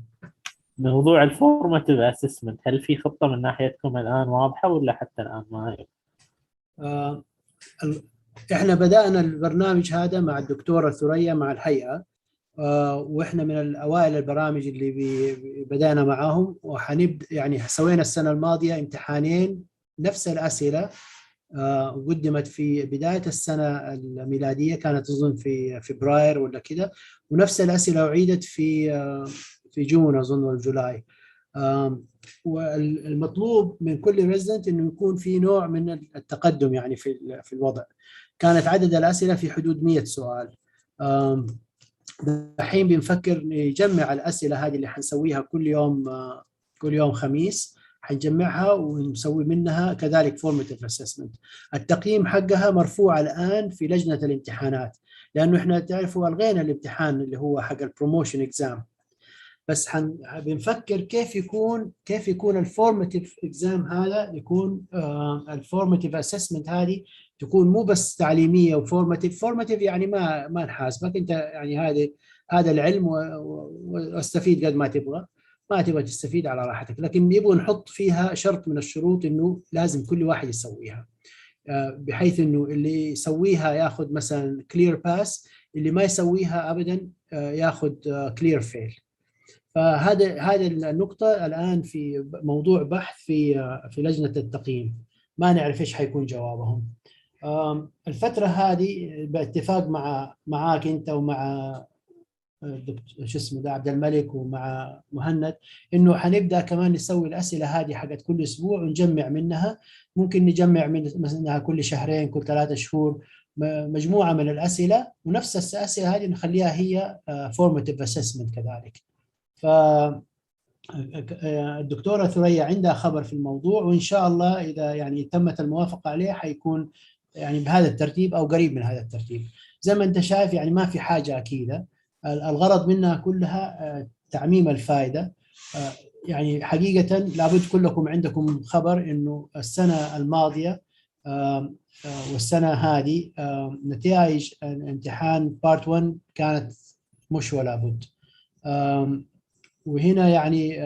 موضوع الفورماتيف اسسمنت هل في خطة من ناحيتكم الآن واضحة ولا حتى الآن ما هي؟ إحنا بدأنا البرنامج هذا مع الدكتورة ثريا مع الهيئة، وإحنا من الأوائل البرامج اللي بدأنا معهم، وحنبدأ يعني سوينا السنة الماضية امتحانين نفس الأسئلة قدمت في بداية السنة الميلادية، كانت أظن في فبراير ولا كده، ونفس الأسئلة أعيدت في جون أظن والجولاي. والمطلوب من كل ريزيدنت إنه يكون في نوع من التقدم يعني في الوضع. كانت عدد الأسئلة في حدود 100 سؤال. الحين بنفكر نجمع الأسئلة هذه اللي حنسويها كل يوم خميس، حنجمعها ونسوي منها كذلك formative assessment. التقييم حقها مرفوع الآن في لجنة الامتحانات، لأنه إحنا تعرفوا ألغينا الامتحان اللي هو حق البروموشن إكزام، بس بنفكر كيف يكون الفورماتيف اكزام هذا، يكون الفورماتيف اسسمنت هذه تكون مو بس تعليميه وفورماتيف. يعني ما نحاسبك انت، يعني هذا العلم واستفيد قد ما تبغى، ما تبغى تستفيد على راحتك، لكن يبغى نحط فيها شرط من الشروط انه لازم كل واحد يسويها، بحيث انه اللي يسويها ياخذ مثلا كلير باس، اللي ما يسويها ابدا ياخذ كلير فيل. فهذا النقطة الآن في موضوع بحث في لجنة التقييم، ما نعرف إيش حيكون جوابهم. الفترة هذه باتفاق معاك أنت ومع شو اسمه ده عبد الملك ومع مهند، إنه حنبدأ كمان نسوي الأسئلة هذه حقت كل أسبوع ونجمع منها. ممكن نجمع منها كل شهرين، كل 3 شهور مجموعة من الأسئلة، ونفس الأسئلة هذه نخليها هي formative assessment كذلك. فالدكتورة ثريا عندها خبر في الموضوع، وإن شاء الله إذا يعني تمت الموافقة عليه حيكون يعني بهذا الترتيب أو قريب من هذا الترتيب. زي ما أنت شايف يعني ما في حاجة أكيدة، الغرض منها كلها تعميم الفائدة. يعني حقيقة لابد كلكم عندكم خبر إنه السنة الماضية والسنة هذه نتائج امتحان بارت 1 كانت مش ولا بد. وهنا يعني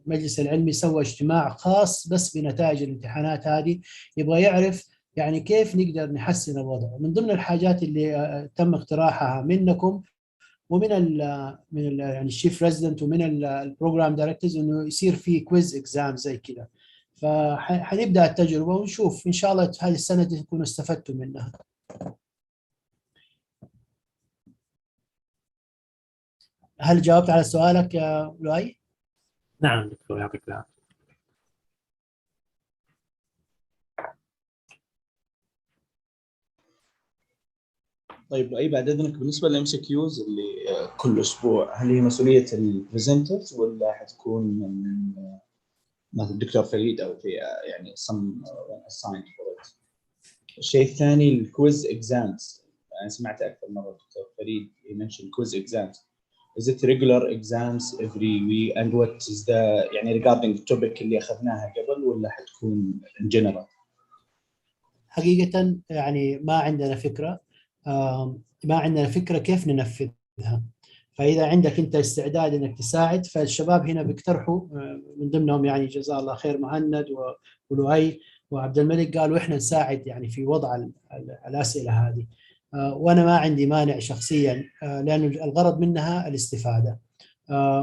المجلس العلمي سوى اجتماع خاص بس بنتائج الامتحانات هذه، يبغى يعرف يعني كيف نقدر نحسن الوضع. من ضمن الحاجات اللي تم اقتراحها منكم ومن يعني الشيف ريزيدنت ومن البروجرام دايركتورز انه يصير في كويز اكزام زي كذا. فحنبدا التجربه ونشوف ان شاء الله هذه السنه دي تكونوا استفدتوا منها. هل جاوبت على سؤالك يا لؤي؟ نعم دكتور، يعطيك العافية. طيب اي بعد اذنك، بالنسبه للام سي كيوز اللي كل اسبوع، هل هي مسؤوليه البرزنترز ولا حتكون من مثل الدكتور فريد او في يعني some assigned for it؟ الشيء الثاني الكويز اكزامز، انا سمعت اكثر مره الدكتور فريد يمنشن كويز اكزامز. Is it regular exams every week and what is the يعني regarding the topic اللي اخذناها قبل ولا حتكون in general؟ حقيقة يعني ما عندنا فكرة كيف ننفذها. فإذا عندك أنت استعداد أنك تساعد، فالشباب هنا بيقترحوا من ضمنهم يعني جزاه الله خير مهند ولؤي وعبد الملك، قالوا إحنا نساعد يعني في وضع الأسئلة هذه. وأنا ما عندي مانع شخصيا، لأن الغرض منها الاستفادة.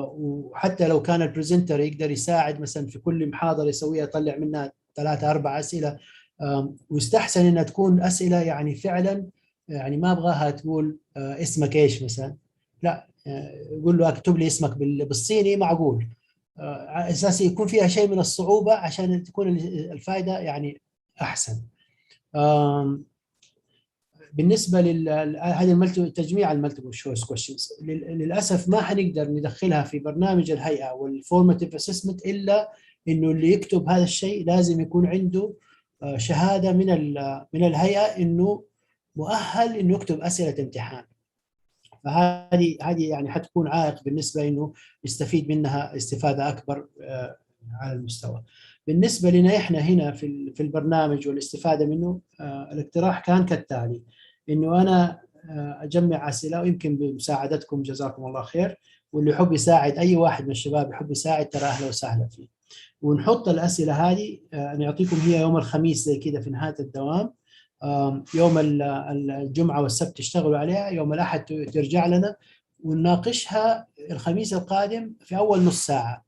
وحتى لو كان البرزنتر يقدر يساعد مثلا في كل محاضرة يسويها يطلع منها 3-4 أسئلة، ويستحسن انها تكون اسئله يعني فعلا يعني ما ابغاها تقول اسمك ايش مثلا، لا قول له اكتب لي اسمك بالصيني معقول، اساسي يكون فيها شيء من الصعوبه عشان تكون الفائده يعني احسن. بالنسبه هذه تجميع المالتيبل شويس كويشنز للاسف ما حنقدر ندخلها في برنامج الهيئه والفورماتيف اسسمنت الا انه اللي يكتب هذا الشيء لازم يكون عنده شهاده من الهيئه انه مؤهل انه يكتب اسئله امتحان. فهذه يعني حتكون عائق بالنسبه انه يستفيد منها استفاده اكبر على المستوى. بالنسبه لنا احنا هنا في البرنامج والاستفاده منه، الاقتراح كان كالتالي، انه انا اجمع اسئله ويمكن بمساعدتكم جزاكم الله خير، واللي يحب يساعد اي واحد من الشباب يحب يساعد ترى اهلا وسهلا فيه، ونحط الاسئله هذه نعطيكم هي يوم الخميس زي كده في نهايه الدوام. يوم الجمعه والسبت تشتغلوا عليها، يوم الاحد ترجع لنا ونناقشها الخميس القادم في اول نص ساعه.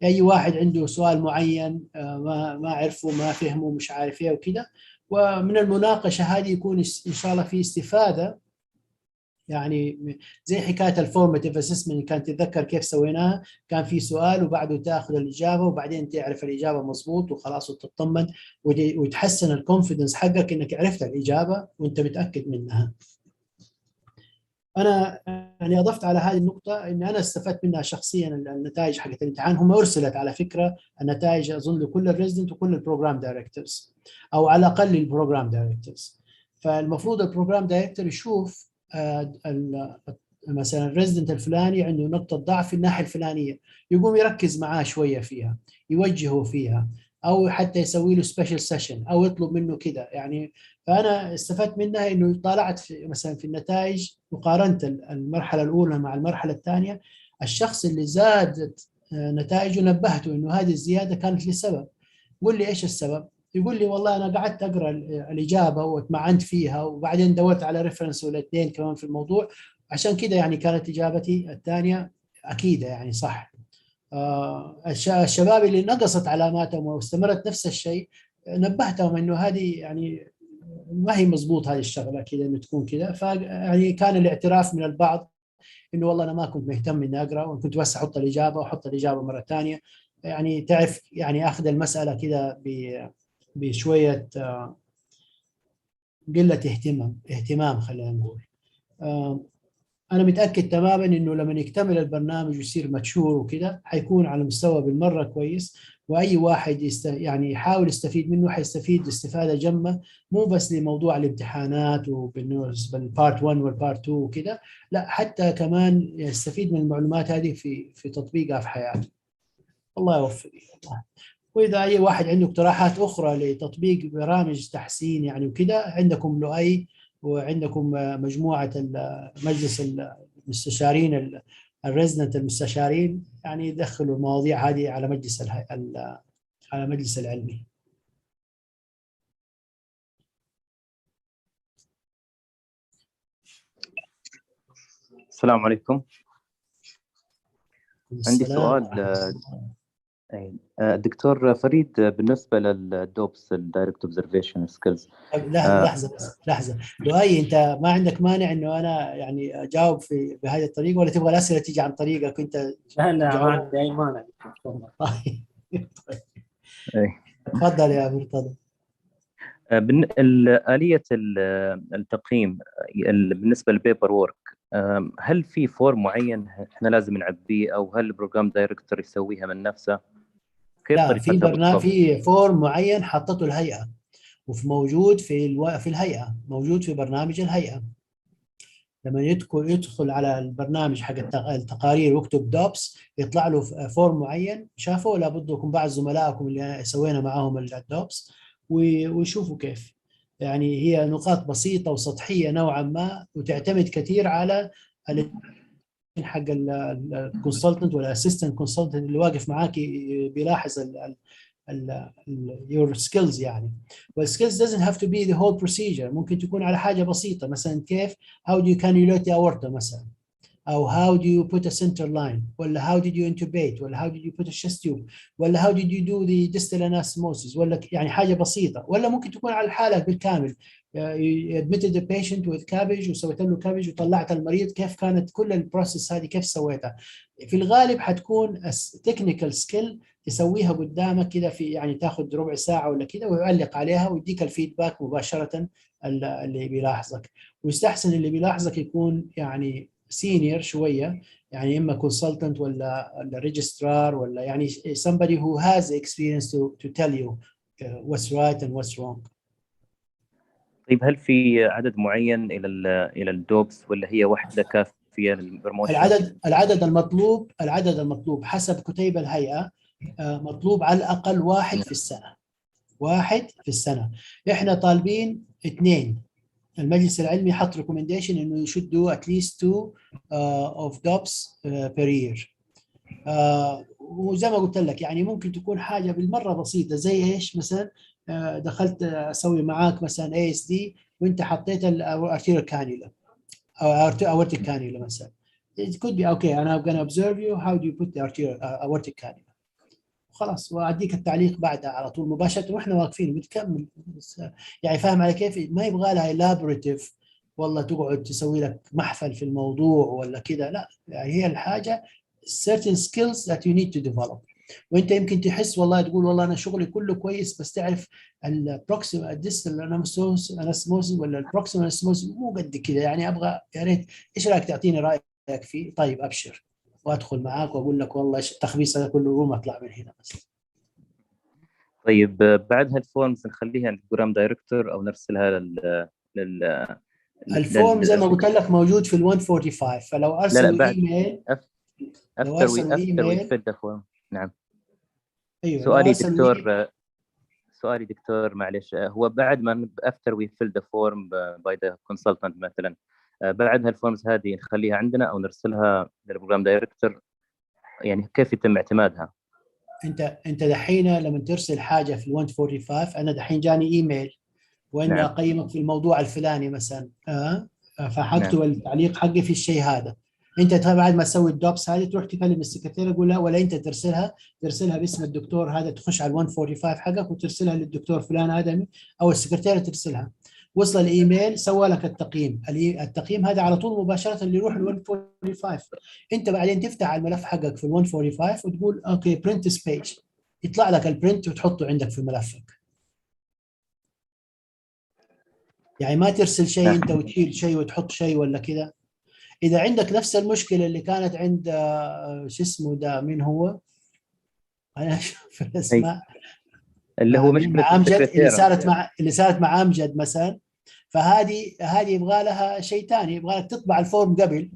اي واحد عنده سؤال معين ما عرفه ما فهمه مش عارف ايه وكده، ومن المناقشه هذه يكون ان شاء الله في استفاده. يعني زي حكايه الفورماتيف اسسمنت كانت تتذكر كيف سويناها، كان في سؤال وبعده تاخذ الاجابه وبعدين تعرف الاجابه مضبوط وخلاص وتطمن وتحسن الكونفيدنس حقك انك عرفت الاجابه وانت متاكد منها. انا يعني اضفت على هذه النقطه ان انا استفدت منها شخصيا. النتائج حقت الامتحان هم ارسلت على فكره النتائج اظن لكل الريزيدنت وكل البروجرام دايركتورز، او على الاقل البروجرام دايركتورز. فالمفروض البروجرام دايركتور يشوف مثلا الريزدنت الفلاني عنده نقطة ضعف في الناحية الفلانية، يقوم يركز معاه شوية فيها، يوجهه فيها، أو حتى يسوي له سبيشال سيشن أو يطلب منه كده يعني. فأنا استفدت منها إنه طالعت في مثلا في النتائج وقارنت المرحلة الأولى مع المرحلة الثانية. الشخص اللي زادت نتائجه نبهته إنه هذه الزيادة كانت لسبب. قول لي إيش السبب؟ يقول لي والله أنا قعدت أقرأ الإجابة واتمعنت فيها، وبعدين دورت على ريفرنس ولا اثنين كمان في الموضوع، عشان كده يعني كانت إجابتي الثانية أكيدة يعني صح. الشباب اللي نقصت علاماتهم واستمرت نفس الشيء نبهتهم إنه هذه يعني ما هي مضبوط هذه الشغلة كده إنه تكون كده. فيعني كان الاعتراف من البعض إنه والله أنا ما كنت مهتم إني أقرأ، وكنت بس أحط الإجابة وأحط الإجابة مرة ثانية. يعني تعرف يعني أخذ المسألة كده بشوية قلة اهتمام خلينا نقول. أنا متأكد تماما إنه لما يكتمل البرنامج ويصير مشهور وكده حيكون على مستوى بالمرة كويس، وأي واحد يعني يحاول يستفيد منه حيستفيد استفادة جمة، مو بس لموضوع الامتحانات وبالنسبة للبارت 1 والبارت 2 وكده، لا حتى كمان يستفيد من المعلومات هذه في تطبيقها في حياته. الله يوفق. وإذا أي واحد عنده اقتراحات أخرى لتطبيق برامج تحسين يعني وكده، عندكم لؤي وعندكم مجموعة مجلس المستشارين الريزدنت المستشارين، يعني يدخلوا المواضيع هذه على مجلس العلمي. السلام عليكم. عندي السلام. سؤال. دكتور فريد، بالنسبة للدوبس الدايركت اوبزرفيشن سكيلز. لحظة لؤي، أنت ما عندك مانع إنه أنا يعني أجاوب بهذه الطريقة، ولا تبغى الأسئلة تيجي عن طريقك أنت؟ لا ما عندي أي مانع. تفضل يا مرتضى. آلية التقييم بالنسبة للبيبر وورك، هل في فورم معين احنا لازم نعبيه، او هل البروجرام دايركتور يسويها من نفسه؟ كيف لا، طريقتها في برنامج، بالضبط؟ في فورم معين حطته الهيئة، وفي موجود في الهيئة، موجود في برنامج الهيئة. لما يدخل على البرنامج حق التقارير واكتب دوبس يطلع له فورم معين، شافوه لابد يكون بعض زملائكم اللي سوينا معاهم الدوبس ويشوفوا كيف. يعني هي نقاط بسيطة وسطحية نوعا ما، وتعتمد كثير على حق الكونسلتنت ولا الاسيستنت كونسلتنت اللي واقف معاك بيلاحظ your skills يعني. والskills doesn't have to be the whole procedure، ممكن تكون على حاجة بسيطة، مثلا كيف how do you cannulate the aorta مثلا، أو how do you put a center line، ولا how did you intubate، ولا how did you put a chest tube، ولا how did you do the distal anastomosis، ولا يعني حاجة بسيطة. ولا ممكن تكون على الحالة بالكامل، you admitted the patient with cabbage وسويت له cabbage وطلعت المريض، كيف كانت كل البروسيس هذه كيف سويتها. في الغالب حتكون technical skill تسويها قدامك كده، في يعني تاخذ ربع ساعة ولا كده ويعلق عليها ويديك الفيدباك مباشرة اللي بيلاحظك. ويستحسن اللي بيلاحظك يكون يعني سينيور شويه، يعني اما كونسلتنت ولا ريجسترار، ولا يعني somebody who has experience to tell you what's right and what's wrong. طيب هل في عدد معين الى الدوبس، ولا هي واحده كافيه للبروموشن؟ العدد المطلوب حسب كتيب الهيئه، مطلوب على الاقل واحد في السنه. احنا طالبين 2. المجلس العلمي حط recommendation انه should do at least 2 of DOPS per year. وزي ما قلت لك يعني ممكن تكون حاجه بالمره بسيطه، زي ايش مثلا دخلت اسوي معاك مثلا ASD وانت حطيت الارتيريال كانيولا او aortic cannula مثلا. It could be okay I'm going to observe you how do you put the aortic cannula، خلاص وأديك التعليق بعدها على طول مباشرة وإحنا واقفين بتكمل. يعني فاهم على كيف؟ ما يبغى لها elaborative والله تقعد تسوي لك محفل في الموضوع ولا كده، لا يعني هي الحاجة certain skills that you need to develop. وانت يمكن تحس والله تقول والله انا شغلي كله كويس، بس تعرف البروكسيمال ديستال انستموسيس ولا البروكسيمال انستموسيس مو قد كده، يعني ابغى يا ريت ايش رايك تعطيني رايك فيه؟ طيب ابشر وادخل معاك واقول لك والله ايش التخبيص هذا كله، روم اطلع من هنا بس. طيب بعد هالفورمز نخليها للبروجرام دايركتور او نرسلها الفورم زي ما قلت لك موجود في ال 145 فلو لا ارسلوا بعد ايميل لو after ارسلوا we ايميل fill the form. نعم. ايوه سؤالي دكتور معلش، هو بعد ما after we fill the form by the consultant مثلا، بعد هالفورمز هذه نخليها عندنا او نرسلها للبروجرام دايركتور، يعني كيف يتم اعتمادها؟ انت دحين لما ترسل حاجه في ال 145 انا دحين جاني ايميل واني نعم. اقيمك في الموضوع الفلاني مثلا فحكتب نعم. التعليق حقي في الشيء هذا. انت بعد ما تسوي الدوبس هذه تروح تكلم السكرتير تقول لا ولا انت ترسلها باسم الدكتور هذا، تخش على ال 145 حقك وترسلها للدكتور فلان هذا او السكرتير ترسلها. وصل الايميل سوى لك التقييم هذا على طول مباشره اللي يروح ال 145. انت بعدين تفتح على الملف حقك في ال 145 وتقول اوكي برنت سبيج، يطلع لك البرنت وتحطه عندك في ملفك. يعني ما ترسل شيء انت وتشيل شيء وتحط شيء ولا كذا. اذا عندك نفس المشكله اللي كانت عند شو اسمه ده، مين هو؟ انا اشوف الاسماء اللي هو مشكله مع امجد، السكرتير اللي صارت مع امجد مثلا. فهذه يبغى لها شيء ثاني، يبغى لك تطبع الفورم قبل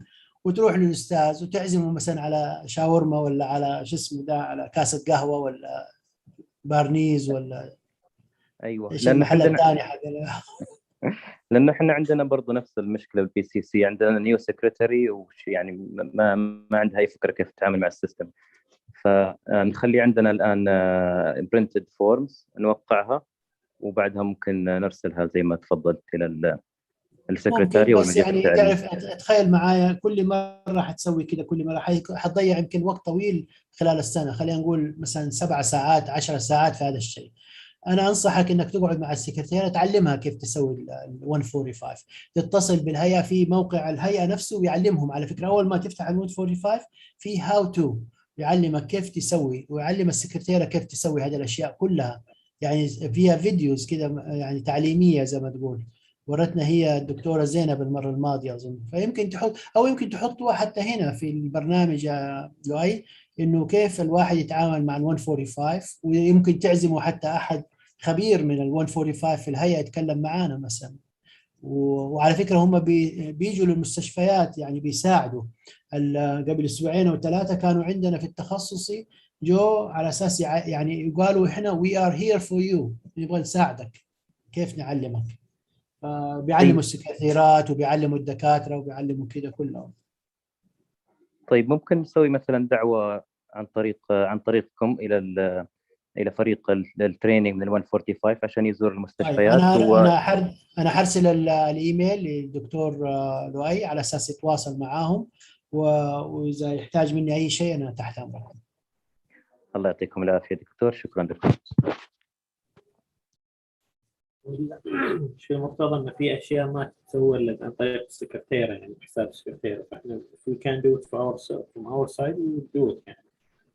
وتروح للاستاذ وتعزمه مثلا على شاورما ولا على شو اسمه ده، على كاسه قهوه ولا بارنيز ولا ايوه، ايش المحل الثاني حق لانه احنا عندنا برضو نفس المشكله بالبي سي سي، عندنا نيو سكرتري وش يعني ما عندها اي فكره كيف تتعامل مع السيستم، فنخلي عندنا الان برنتد فورمز نوقعها وبعدها ممكن نرسلها زي ما تفضلت الى السكرتاري ممكن، بس والمدير يعني التعليمي. تعرف تخيل معايا كل مره حتسوي كده، كل مره حتضيع يمكن وقت طويل خلال السنه، خلينا نقول مثلا 7 ساعات 10 ساعات في هذا الشيء. انا انصحك انك تقعد مع السكرتيره تعلمها كيف تسوي ال 145، تتصل بالهيئه في موقع الهيئه نفسه ويعلمهم. على فكره اول ما تفتح ال 145 في هاو تو يعلمك كيف تسوي، ويعلم السكرتيره كيف تسوي هذه الاشياء كلها، يعني فيها فيديوز كده يعني تعليميه زي ما تقول. ورتنا هي الدكتوره زينب المره الماضيه اظن، فيمكن تحط او يمكن تحطوها حتى هنا في البرنامج لؤي، انه كيف الواحد يتعامل مع ال 145، ويمكن تعزموا حتى احد خبير من ال 145 في الهيئه يتكلم معانا مثلا. وعلى فكره هم بيجوا للمستشفيات يعني بيساعدوا. قبل اسبوعين او 3 كانوا عندنا في التخصصي جو على اساس يعني قالوا احنا وي ار هير فور يو، نبغى نساعدك كيف نعلمك. بيعلموا السكرتيرات وبيعلموا الدكاتره وبيعلموا كده كلهم. طيب ممكن نسوي مثلا دعوه عن طريقكم الى فريق التريننج من ال 145 عشان يزور المستشفيات. انا حرسل الايميل للدكتور لؤي على اساس يتواصل معاهم، واذا يحتاج مني اي شيء انا تحت امركم. الله يعطيكم العافيه دكتور، شكرا دكتور. شو المفترض ان في اشياء ما تتسوى الا عن طريق السكرتيره، يعني حساب السكرتيره، فاحنا if we can do it from our side we will do it يعني.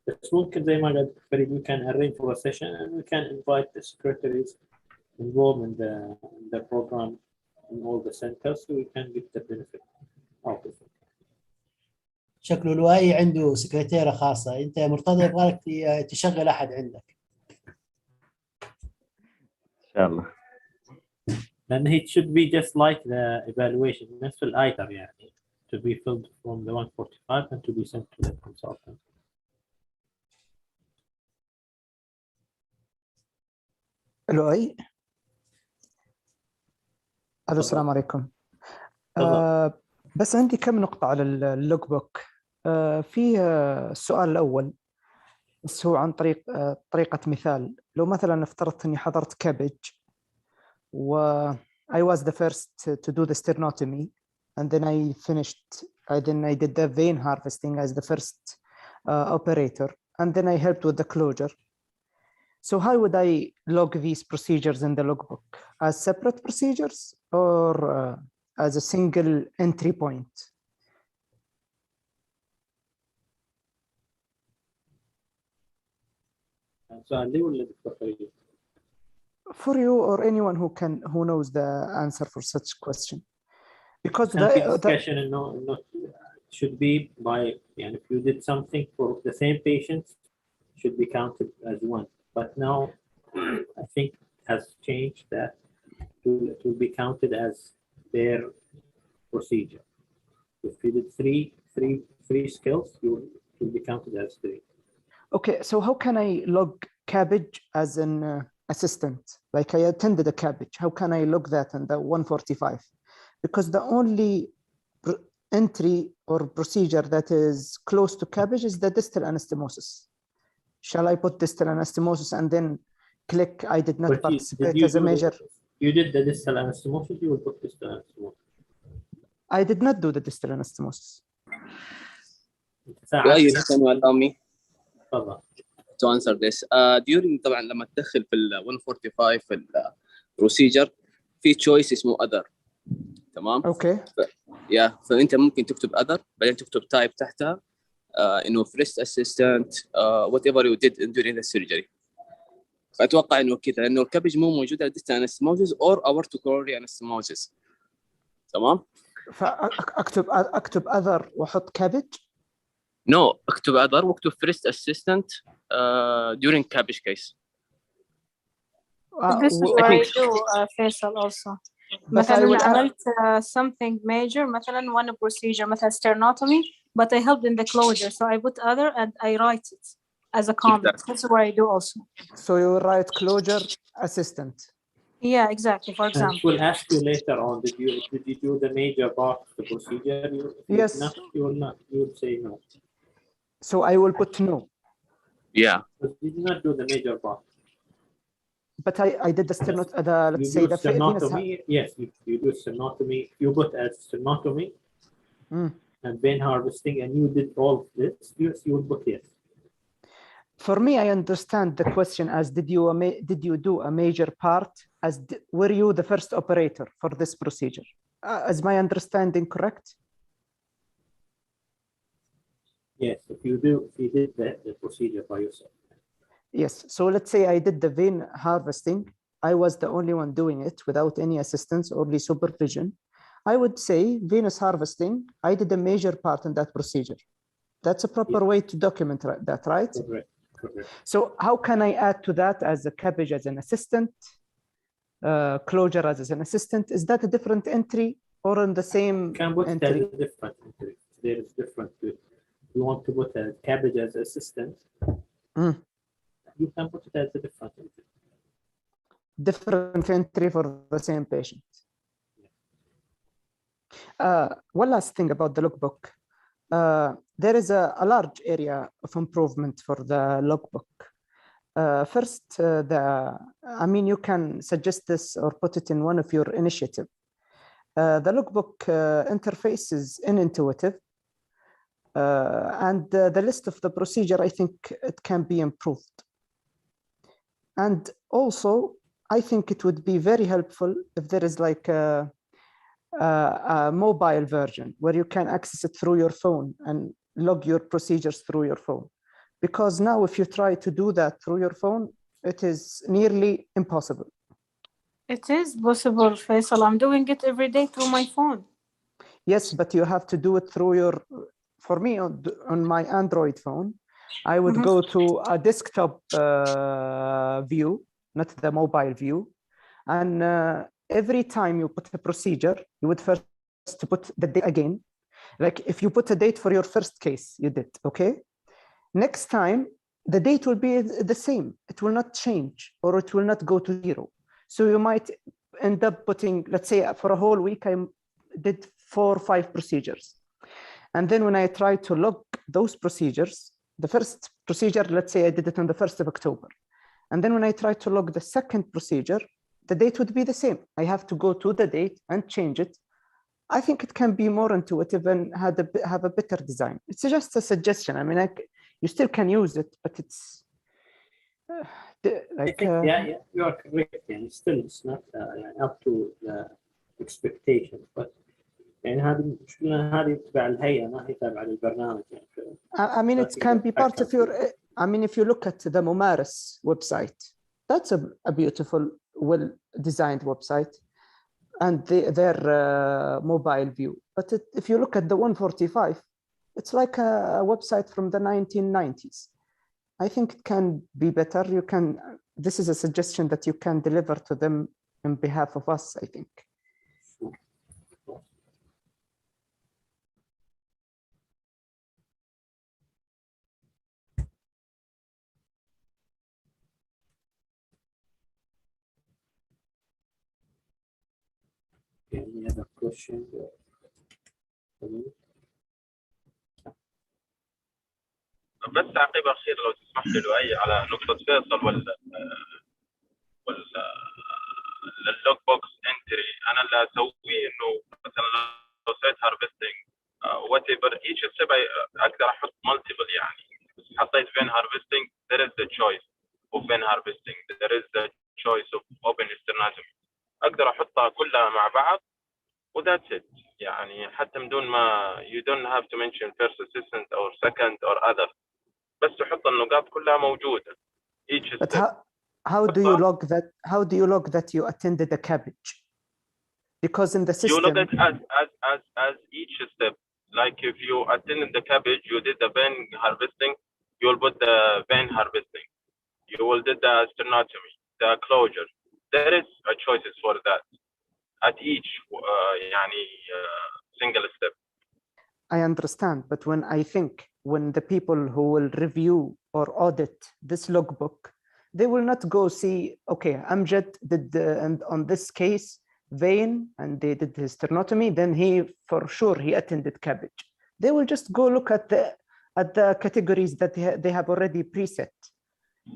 بس ممكن زي ما قال فريد we can arrange for a session and we can invite the secretaries involved in the program in all the centers so we can get the benefit out of it. شكله لؤي عنده سكرتيره خاصه، انت يا مرتضى يبغالك تشغل احد عندك ان شاء الله. لأن it should be just like the evaluation نفس الايتر يعني to be filled from the 145 and to be sent to the consultant. لؤي. الو السلام عليكم. بس عندي كم نقطة على اللوج بوك. في السؤال الأول بس هو عن طريقة مثال. لو مثلا افترضت أني حضرت كابج و I was the first to do the sternotomy and then I did the vein harvesting as the first operator and then I helped with the closure. So how would I log these procedures in the logbook? As separate procedures or as a single entry point? For you or anyone who knows the answer for such question, because the discussion should be by, and if you did something for the same patient, should be counted as one. But now I think has changed that it will be counted as their procedure. If you did three skills, you will be counted as 3. Okay, so how can I log cabbage as an assistant? Like I attended a cabbage. How can I log that in the 145? Because the only entry or procedure that is close to cabbage is the distal anastomosis. Shall I put distal anastomosis and then click I did not participate as a major? You did the distal anastomosis, you will put distal anastomosis. I did not do the distal anastomosis. you can allow me تفضل. to answer this. During طبعا لما تدخل في ال 145 في البروسيجر في choice اسمه other. تمام؟ اوكي. فانت ممكن تكتب other بعدين تكتب type تحتها انه first assistant whatever you did during the surgery. فاتوقع انه كذا لانه الكابج مو موجود على distal anastomosis or aortic anastomosis. تمام؟ فاكتب other واحط cabbage. No, اكتب other واكتب first assistant during cabbage case. This is what I do, Faisal, also. مثلا عملت something major, مثلا one procedure, مثلا sternotomy, but I helped in the closure, so I put other and I write it as a comment. Exactly. That's what I do also. So you write closure assistant. Yeah, exactly. For example. And we'll ask you later on, did you do the major part of the procedure? Yes. You will not. You will say no. So I will put no. Yeah. But you did not do the major part. But I did the sternotomy. Let's say the sternotomy. Yes, you do sternotomy. You put as sternotomy and vein harvesting, and you did all of this. Yes, you will put yes. For me, I understand the question as did you do a major part? Were you the first operator for this procedure? Is my understanding correct? Yes, if you did the procedure by yourself. Yes, so let's say I did the vein harvesting. I was the only one doing it without any assistance or supervision. I would say venous harvesting, I did a major part in that procedure. That's a proper way to document that, right? Correct. So how can I add to that as a cabbage as an assistant, closure as an assistant? Is that a different entry or in the same entry? Different entry. There is different. You want to put a cabbage as assistant. You can put it as a different entry. Different entry for the same patient. One last thing about the logbook. There is a large area of improvement for the logbook. First, you can suggest this or put it in one of your initiatives. The logbook interface is intuitive. And the list of the procedure, I think it can be improved. And also, I think it would be very helpful if there is like a mobile version where you can access it through your phone and log your procedures through your phone. Because now if you try to do that through your phone, it is nearly impossible. It is possible, Faisal. I'm doing it every day through my phone. Yes, but you have to do it through your, for me on my Android phone, I would go to a desktop view, not the mobile view. And every time you put a procedure, you would first to put the date again. Like if you put a date for your first case, you did, okay? Next time, the date will be the same. It will not change or it will not go to 0. So you might end up putting, let's say for a whole week, I did 4 or 5 procedures. And then when I try to log those procedures, the first procedure, let's say I did it on the 1st of October. And then when I try to log the second procedure, the date would be the same. I have to go to the date and change it. I think it can be more intuitive and have a better design. It's just a suggestion. I mean, you still can use it, but it's like... yeah, you are correct. And still, it's not up to the expectations, but يعني هذه تبع الهيئة ما هي تبع البرنامج يعني. I mean, it can be part of your. I mean, if you look at the Mumaris website, that's a beautiful, well-designed website, and their mobile view. But if you look at the 145, it's like a website from the 1990s. I think it can be better. You can. This is a suggestion that you can deliver to them on behalf of us, I think. Any other questions? بس تعقيب اخير لو تسمح لي لؤي على نقطه فيصل اللوج بوكس انتري. انا اللي اسويه انه مثلا لو سويت هارفستنج وات ايفر ايتش ستيب اقدر احط مالتيبل، يعني حطيت فين هارفستنج there is the choice of vein harvesting, there is the choice of open sternotomy. اقدر احطها كلها مع بعض وذاتس ات، يعني حتى من دون ما you don't have to mention first assistant or second or other، بس تحط النقاط كلها موجوده each But step. how do you log that? How do you log that you attended the cabbage? Because in the You system, look at as each step. Like if you attended the cabbage, you did the vein harvesting, you will put the vein harvesting. You will do the sternotomy, the closure. There is a choices for that at each single step. I understand, but when the people who will review or audit this logbook, they will not go see, okay, Amjad did and on this case vein and they did his sternotomy, then he for sure he attended cabbage. They will just go look at the categories that they have already preset.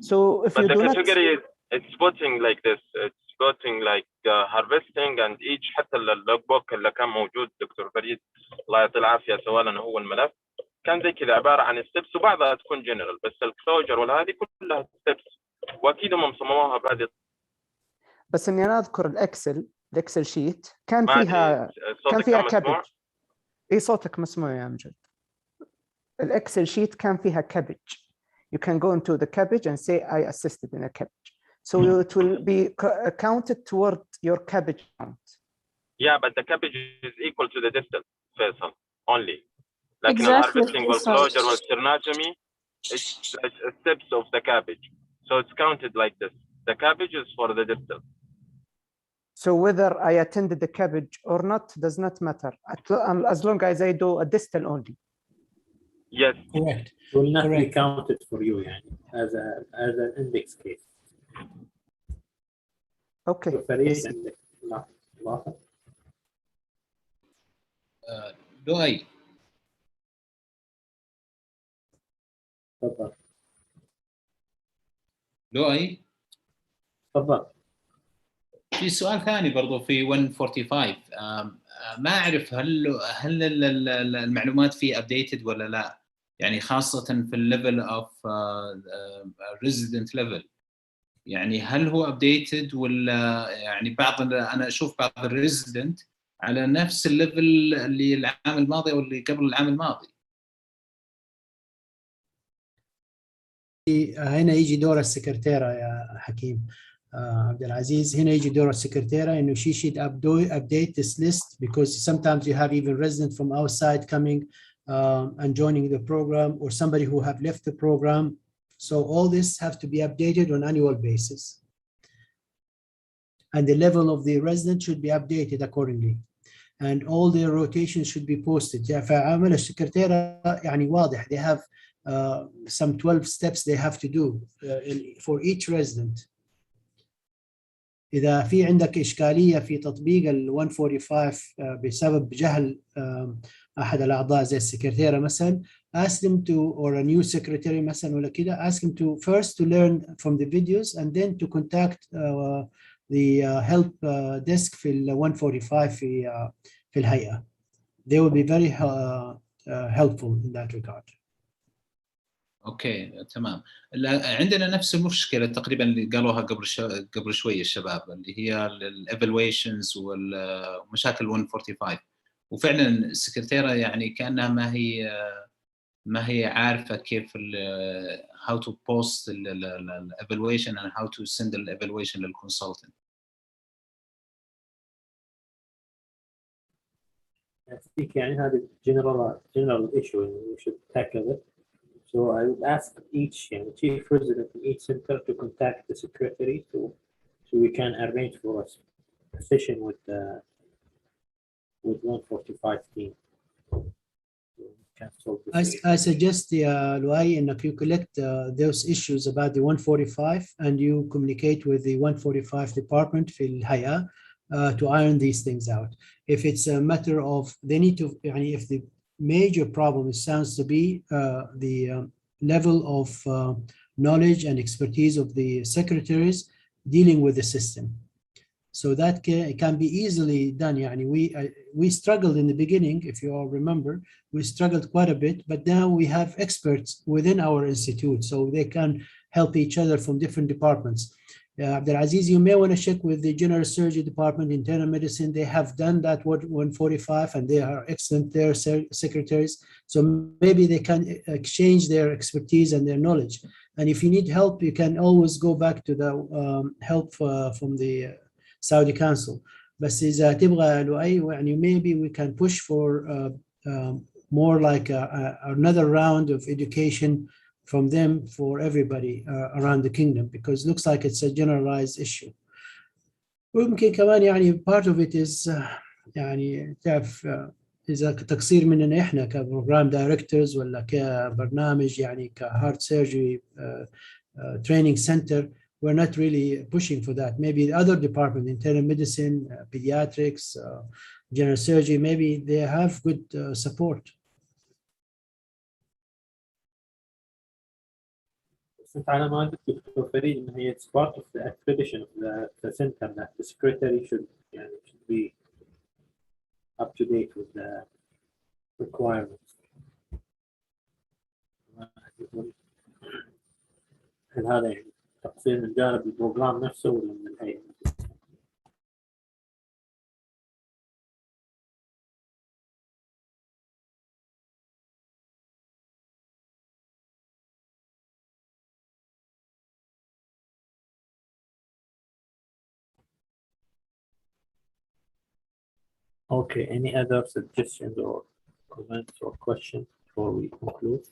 So if but you the do category it's voting like this, it's voting like harvesting and each. حتى اللوجبوك اللي كان موجود دكتور فريد الله يعطيه العافيه سوى لنا هو الملف كان زي كذا عباره عن ستيبس وبعضها تكون جنرال، بس الكلوجر والهذه كلها ستيبس واكيد هم مصمموها بهذه. بس اني انا اذكر الاكسل شيت كان فيها كابج. اي صوتك مسموع يا امجد. الاكسل شيت كان فيها كابج. You can go into the cabbage and say I assisted in a cabbage. So it will be counted toward your cabbage count. Yeah, but the cabbage is equal to the distance, Faisal, only. Like exactly. harvesting or closure or sternotomy, it's steps of the cabbage. So it's counted like this. The cabbage is for the distance. So whether I attended the cabbage or not does not matter, as long as I do a distal only. Yes. Correct. Will not be counted for you, yani, as an index case. Okay. لؤي. تفضل. لؤي. تفضل. في سؤال ثاني برضو في 145 ما أعرف هل المعلومات فيه updated ولا لا، يعني خاصة في الليفل اوف resident level، يعني هل هو updated ولا يعني أنا أشوف بعض الريزيدنت على نفس الليفل اللي العام الماضي أو اللي قبل العام الماضي. هنا يجي دور السكرتيرة يا حكيم عبد العزيز. هنا يجي دور السكرتيرة إنه she should update this list, because sometimes you have even residents from outside coming and joining the program, or somebody who have left the program. So all this have to be updated on annual basis, and the level of the resident should be updated accordingly, and all their rotations should be posted. فعمل السكرتيرة يعني واضح. They have some 12 steps they have to do for each resident. إذا في عندك إشكالية في تطبيق ال 145 بسبب جهل أحد الأعضاء زي السكرتيرة مثلا, ask them to, or a new secretary مثلا ولا كده, ask them to first to learn from the videos and then to contact the help desk في ال 145 في الهيئة. They will be very helpful in that regard. اوكي تمام. عندنا نفس المشكله تقريبا اللي قالوها قبل شويه الشباب، اللي هي الايفالويشنز ومشاكل 145، وفعلا السكرتيره يعني كانها ما هي عارفه كيف how to post الايفالويشن and how to send الايفالويشن للكونسلتنت. يعني هذا general issue we should tackle it. So I would ask each chief resident in each center to contact the secretary so we can arrange for a session with 145 team. I suggest Luai, if you collect those issues about the 145 and you communicate with the 145 department في الهيئة, to iron these things out. If it's a matter of they need to, if the major problem sounds to be the level of knowledge and expertise of the secretaries dealing with the system. So that can be easily done. We struggled in the beginning, if you all remember, we struggled quite a bit, but now we have experts within our institute, so they can help each other from different departments. Abdulaziz, you may want to check with the general surgery department, internal medicine. They have done that 145 and they are excellent, their secretaries. So maybe they can exchange their expertise and their knowledge. And if you need help, you can always go back to the help from the Saudi Council. بس إذا تبغى لؤي maybe we can push for more like another round of education from them for everybody around the kingdom, because it looks like it's a generalized issue. ويمكن كمان part of it is تعرف إذا تقصير مننا إحنا كبروجرام دايركتورز ولا كبرنامج كهارت سيرجري training center, we're not really pushing for that. Maybe the other department, internal medicine, pediatrics, general surgery, maybe they have good support. على ما قلت دكتور فريد إن هي it's part of the accreditation of the center that the secretary should be up to date with the requirements. هل هذا تقصير من جانب البروجرام نفسه ولا من الهيئة؟ Okay, any other suggestions or comments or questions before we conclude?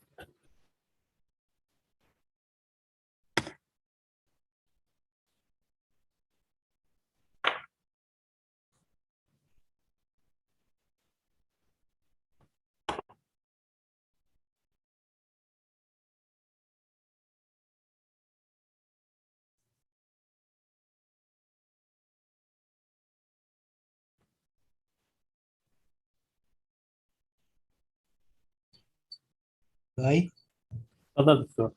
باي تفضل دكتور.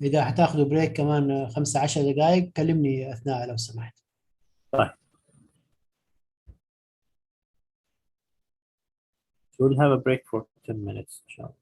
إذا حتاخذوا بريك كمان 15 دقائق كلمني أثناء لو سمحت. طيب. So we'll have a break for 10 minutes, inshallah.